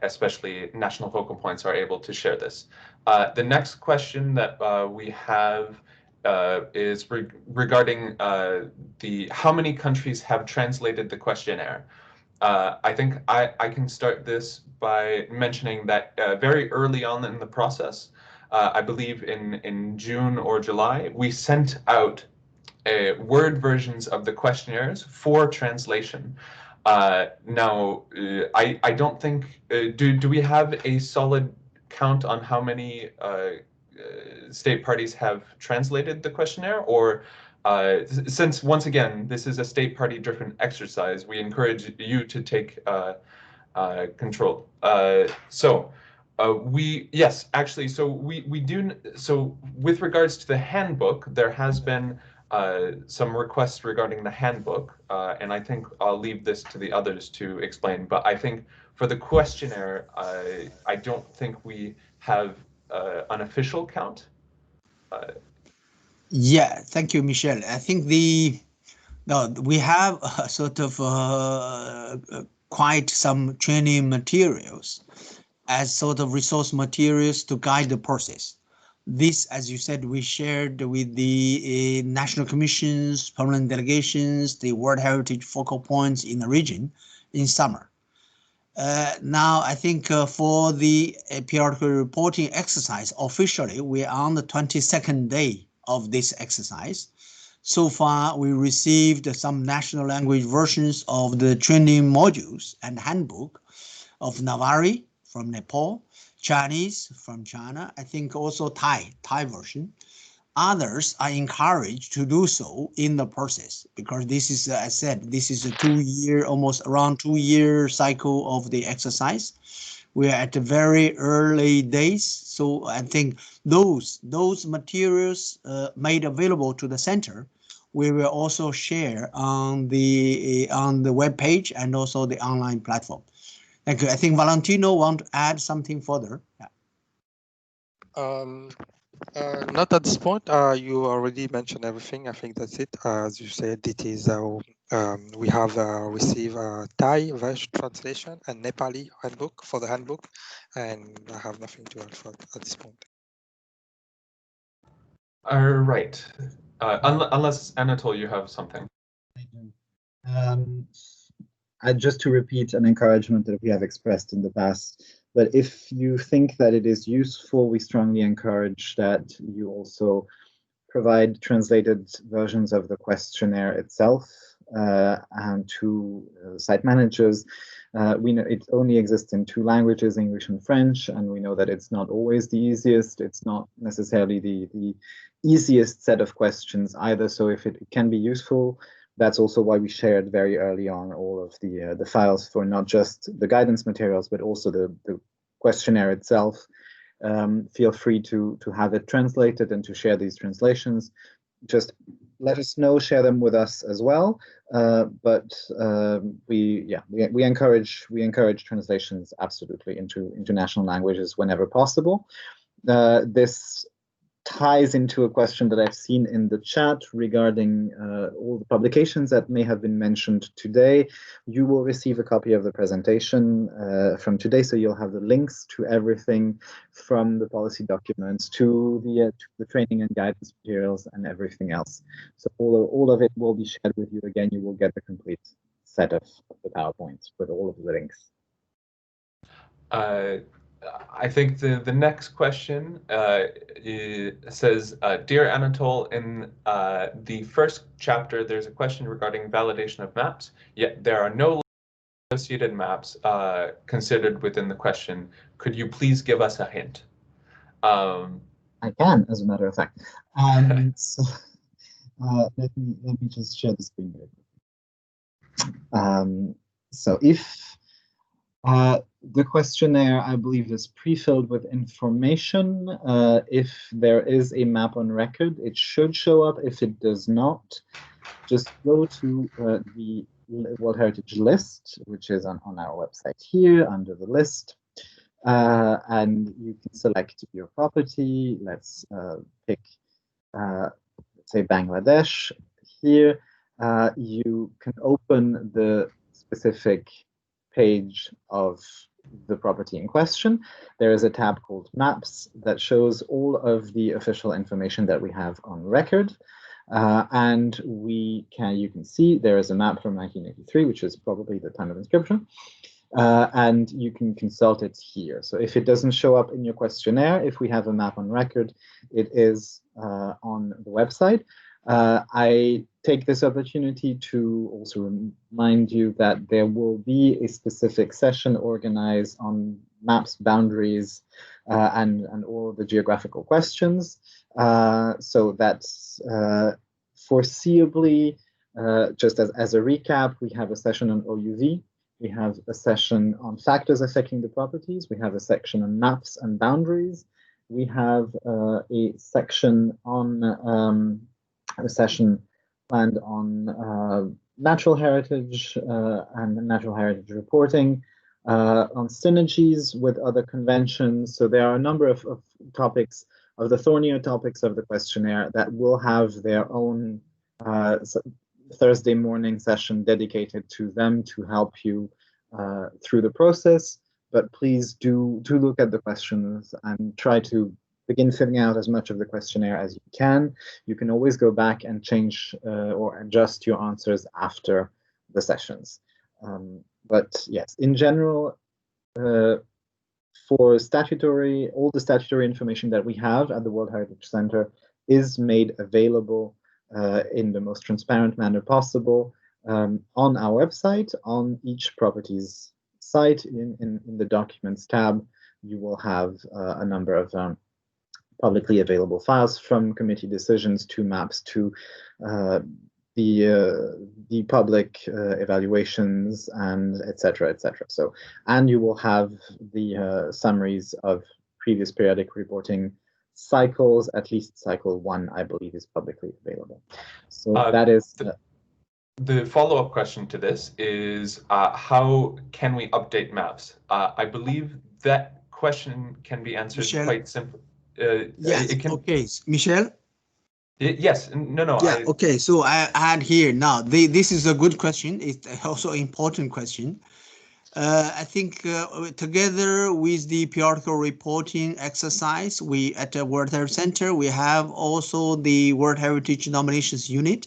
especially national focal points are able to share this. The next question that we have is regarding how many countries have translated the questionnaire. I think I can start this by mentioning that very early on in the process, I believe in June or July, we sent out Word versions of the questionnaires for translation. Now, I don't think, do we have a solid count on how many state parties have translated the questionnaire? Or since, once again, this is a state party driven exercise, we encourage you to take control. Yes, actually, so we do, so with regards to the handbook, there has been some requests regarding the handbook, and I think I'll leave this to the others to explain, but I think for the questionnaire, I don't think we have an official count. Yeah, thank you, Michelle. I think we have sort of quite some training materials as sort of resource materials to guide the process. This, as you said, we shared with the national commissions, permanent delegations, the World Heritage focal points in the region in summer. Now, I think for the periodical reporting exercise, officially, we're on the 22nd day of this exercise. So far, we received some national language versions of the training modules and handbook of Navari from Nepal, Chinese from China, I think also Thai version. Others are encouraged to do so in the process because this is, as I said, this is a 2-year, almost around 2-year cycle of the exercise. We are at the very early days, so I think those materials made available to the center, we will also share on the web page and also the online platform. Thank you. I think Valentino want to add something further. Yeah. Not at this point. You already mentioned everything. I think that's it. As you said, it is we have received Thai version translation and Nepali handbook for the handbook, and I have nothing to add at this point. All right. Unless Anatole, you have something. I do. Just to repeat an encouragement that we have expressed in the past, but if you think that it is useful, we strongly encourage that you also provide translated versions of the questionnaire itself and to site managers. We know it only exists in 2 languages, English and French, and we know that it's not always the easiest. It's not necessarily the easiest set of questions either. So if it can be useful, that's also why we shared very early on all of the files for not just the guidance materials, but also the questionnaire itself. Feel free to have it translated and to share these translations. Just let us know, share them with us as well. But we encourage translations absolutely into international languages whenever possible. This ties into a question that I've seen in the chat regarding all the publications that may have been mentioned today. You will receive a copy of the presentation from today, so you'll have the links to everything from the policy documents to the training and guidance materials and everything else. So all of it will be shared with you. Again, you will get the complete set of the PowerPoints with all of the links. I think the next question says, Dear Anatole, in the first chapter, there's a question regarding validation of maps, yet there are no associated maps considered within the question. Could you please give us a hint? I can, as a matter of fact. So let me just share the screen very quickly. So if the questionnaire, I believe, is pre-filled with information. If there is a map on record, it should show up. If it does not, just go to the World Heritage list, which is on our website here under the list. And you can select your property. Let's pick, let's say, Bangladesh here. You can open the specific page of the property in question. There is a tab called Maps that shows all of the official information that we have on record. And you can see there is a map from 1983, which is probably the time of inscription. And you can consult it here. So if it doesn't show up in your questionnaire, if we have a map on record, it is on the website. I take this opportunity to also remind you that there will be a specific session organized on maps, boundaries, and all the geographical questions. So that's foreseeably, just as a recap, we have a session on OUV. We have a session on factors affecting the properties. We have a section on maps and boundaries. We have a section on a session planned on natural heritage and natural heritage reporting, on synergies with other conventions. So there are a number of topics, of the thornier topics of the questionnaire, that will have their own Thursday morning session dedicated to them to help you through the process. But please do look at the questions and try to begin filling out as much of the questionnaire as you can. You can always go back and change or adjust your answers after the sessions. But yes, in general, for statutory, all the statutory information that we have at the World Heritage Center is made available in the most transparent manner possible on our website. On each properties site in the Documents tab, you will have a number of publicly available files, from committee decisions to maps to the public evaluations, and etc. So, and you will have the summaries of previous periodic reporting cycles. At least cycle 1, I believe, is publicly available. So that is the follow-up question to this is how can we update maps? I believe that question can be answered Michel? quite simply. Yes. It can, okay, Michel. Yes. No. Yeah. Okay. So I add here now. This is a good question. It's also an important question. I think together with the periodical reporting exercise, we at the World Heritage Center, we have also the World Heritage Nominations Unit,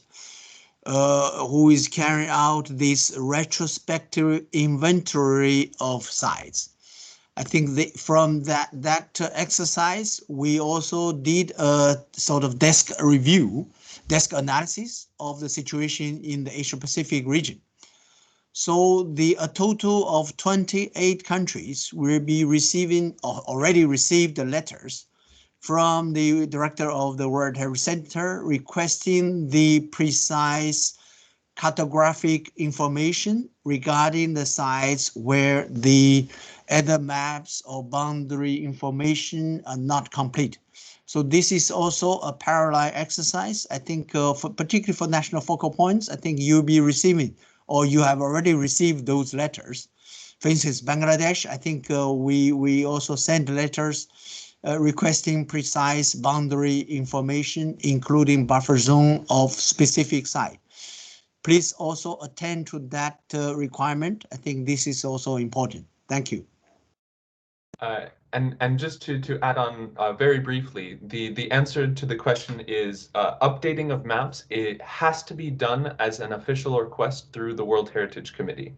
who is carrying out this retrospective inventory of sites. I think from that exercise, we also did a sort of desk analysis of the situation in the Asia Pacific region. So a total of 28 countries will be receiving or already received the letters from the director of the World Heritage Center requesting the precise cartographic information regarding the sites where the other maps or boundary information are not complete. So this is also a parallel exercise. I think particularly for national focal points, I think you'll be receiving, or you have already received those letters. For instance, Bangladesh, I think we also sent letters requesting precise boundary information, including buffer zone of specific site. Please also attend to that requirement. I think this is also important. Thank you. And just to add on very briefly, the answer to the question is updating of maps. It has to be done as an official request through the World Heritage Committee.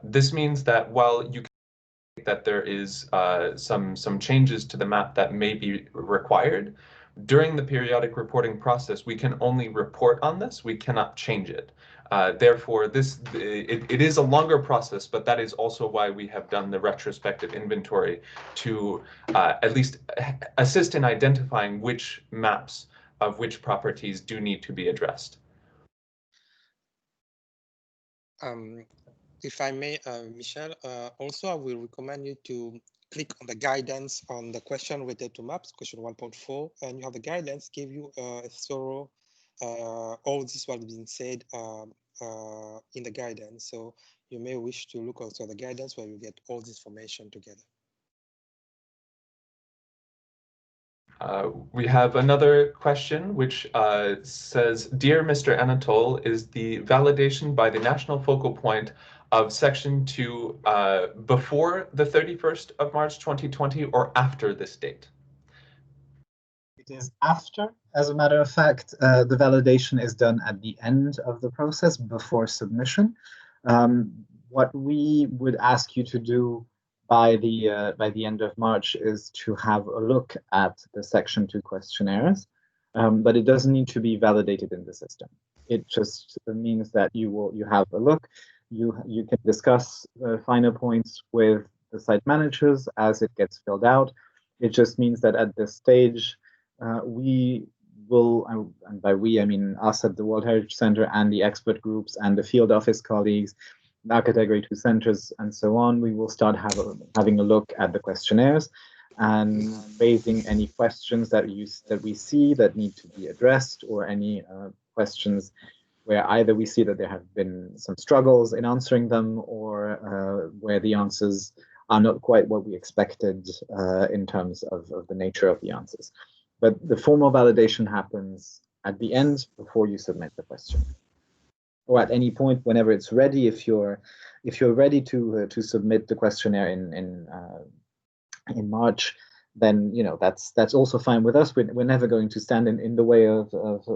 This means that while you can think that there is some changes to the map that may be required, during the periodic reporting process, we can only report on this. We cannot change it. Therefore, it is a longer process, but that is also why we have done the retrospective inventory to at least assist in identifying which maps of which properties do need to be addressed. If I may, Michel, also I will recommend you to click on the guidance on the question related to maps, question 1.4, and you have the guidance give you a thorough, all this what has been said in the guidance. So you may wish to look also at the guidance where you get all this information together. We have another question which says, Dear Mr. Anatole, is the validation by the National Focal Point of Section 2 before the 31st of March 2020 or after this date? It is after. As a matter of fact, the validation is done at the end of the process before submission. What we would ask you to do by the end of March is to have a look at the Section 2 questionnaires, but it doesn't need to be validated in the system. It just means that you have a look. You can discuss finer points with the site managers as it gets filled out. It just means that at this stage, we will, and by we I mean us at the World Heritage Center and the expert groups and the field office colleagues, our category 2 centers and so on, we will start having a look at the questionnaires and raising any questions that we see that need to be addressed, or any questions where either we see that there have been some struggles in answering them, or where the answers are not quite what we expected in terms of the nature of the answers. But the formal validation happens at the end before you submit the question, or at any point whenever it's ready. If you're ready to submit the questionnaire in March, then that's also fine with us. We're never going to stand in the way of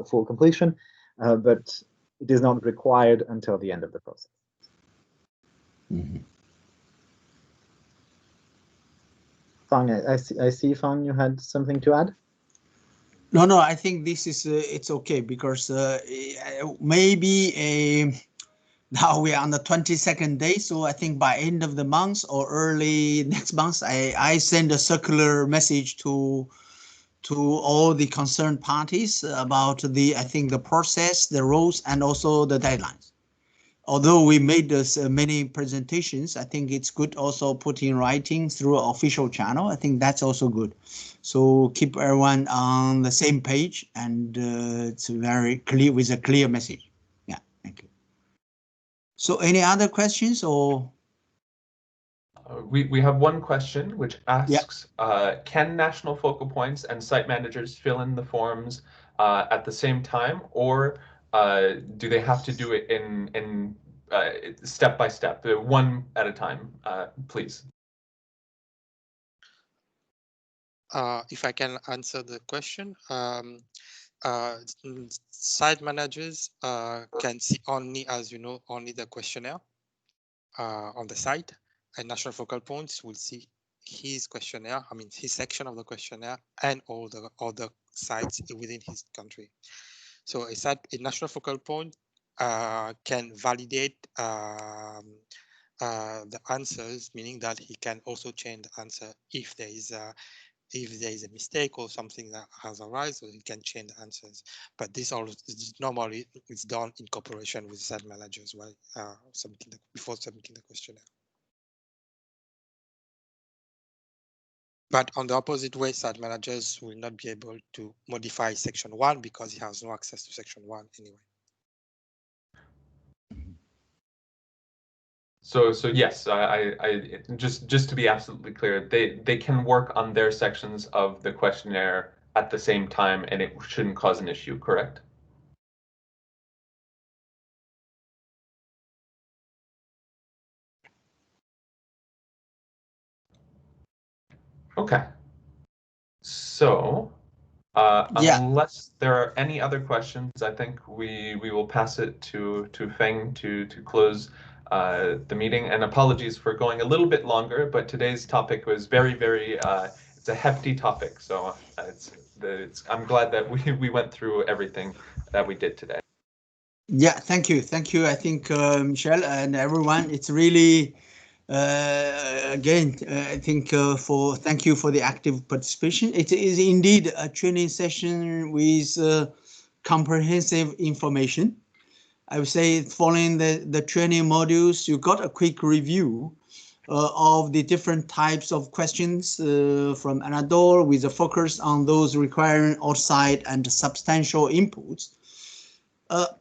full completion, but it is not required until the end of the process. Mm-hmm. Fang, I see, Fang, you had something to add? No, I think this is it's okay because maybe now we are on the 22nd day, so I think by end of the month or early next month, I send a circular message to all the concerned parties about I think the process, the rules, and also the deadlines. Although we made this many presentations, I think it's good also put in writing through an official channel. I think that's also good. So keep everyone on the same page, and it's very clear with a clear message. Yeah, thank you. So any other questions or? We have one question which Yeah. asks, can national focal points and site managers fill in the forms at the same time, or do they have to do it in step by step, one at a time, please? If I can answer the question, site managers can see only, as you know, only the questionnaire on the site, and national focal points will see his questionnaire, I mean his section of the questionnaire, and all the other sites within his country. So a national focal point can validate the answers, meaning that he can also change the answer if there is a mistake or something that has arisen, so he can change the answers. But this all normally is done in cooperation with site managers while before submitting the questionnaire. But on the opposite way, site managers will not be able to modify section 1 because he has no access to section 1 anyway. So yes, I just to be absolutely clear, they can work on their sections of the questionnaire at the same time, and it shouldn't cause an issue, correct? Okay. So, Yeah. unless there are any other questions, I think we will pass it to Feng to close the meeting. And apologies for going a little bit longer, but today's topic was very it's a hefty topic. So I'm glad that we went through everything that we did today. Yeah, thank you. I think Michelle and everyone, it's really again, I think thank you for the active participation. It is indeed a training session with comprehensive information. I would say following the training modules, you got a quick review of the different types of questions from Anadol with a focus on those requiring outside and substantial inputs.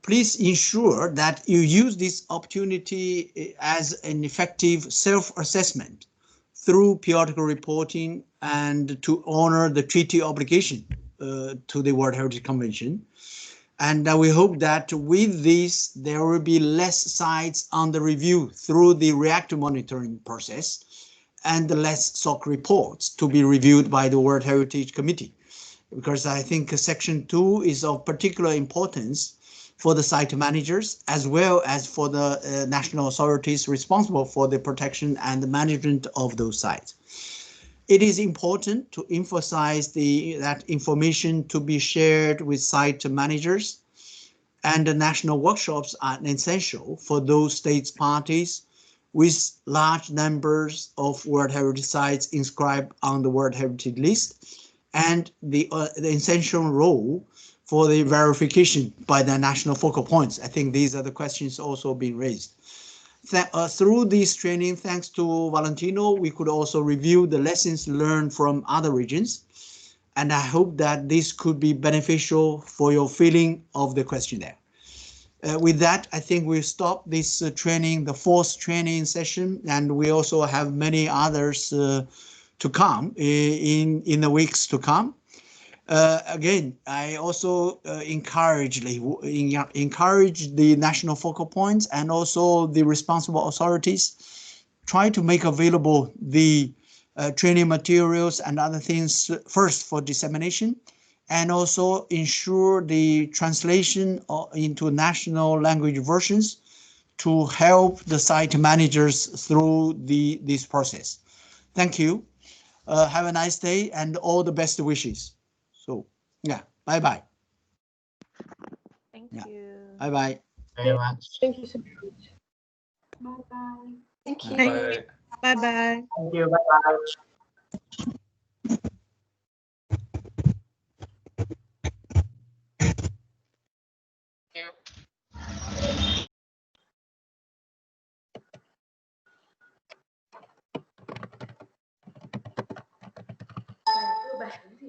Please ensure that you use this opportunity as an effective self-assessment through periodical reporting and to honor the treaty obligation to the World Heritage Convention. And we hope that with this, there will be less sites on the review through the reactive monitoring process and less SOC reports to be reviewed by the World Heritage Committee. Because I think Section 2 is of particular importance for the site managers as well as for the national authorities responsible for the protection and the management of those sites. It is important to emphasize that information to be shared with site managers, and the national workshops are essential for those states parties with large numbers of World Heritage sites inscribed on the World Heritage List, and the essential role for the verification by the national focal points. I think these are the questions also being raised. Through this training, thanks to Valentino, we could also review the lessons learned from other regions. And I hope that this could be beneficial for your filling of the questionnaire. With that, I think we'll stop this training, the 4th training session, and we also have many others to come in the weeks to come. Again, I also encourage the national focal points and also the responsible authorities try to make available the training materials and other things first for dissemination, and also ensure the translation into national language versions to help the site managers through this process. Thank you. Have a nice day and all the best wishes. So, yeah. Bye bye. Thank Yeah. you. Bye bye. Very much. Thank you so much. Bye bye. Thank you. Bye. Bye bye. Thank you. Bye bye. Cơ bản thì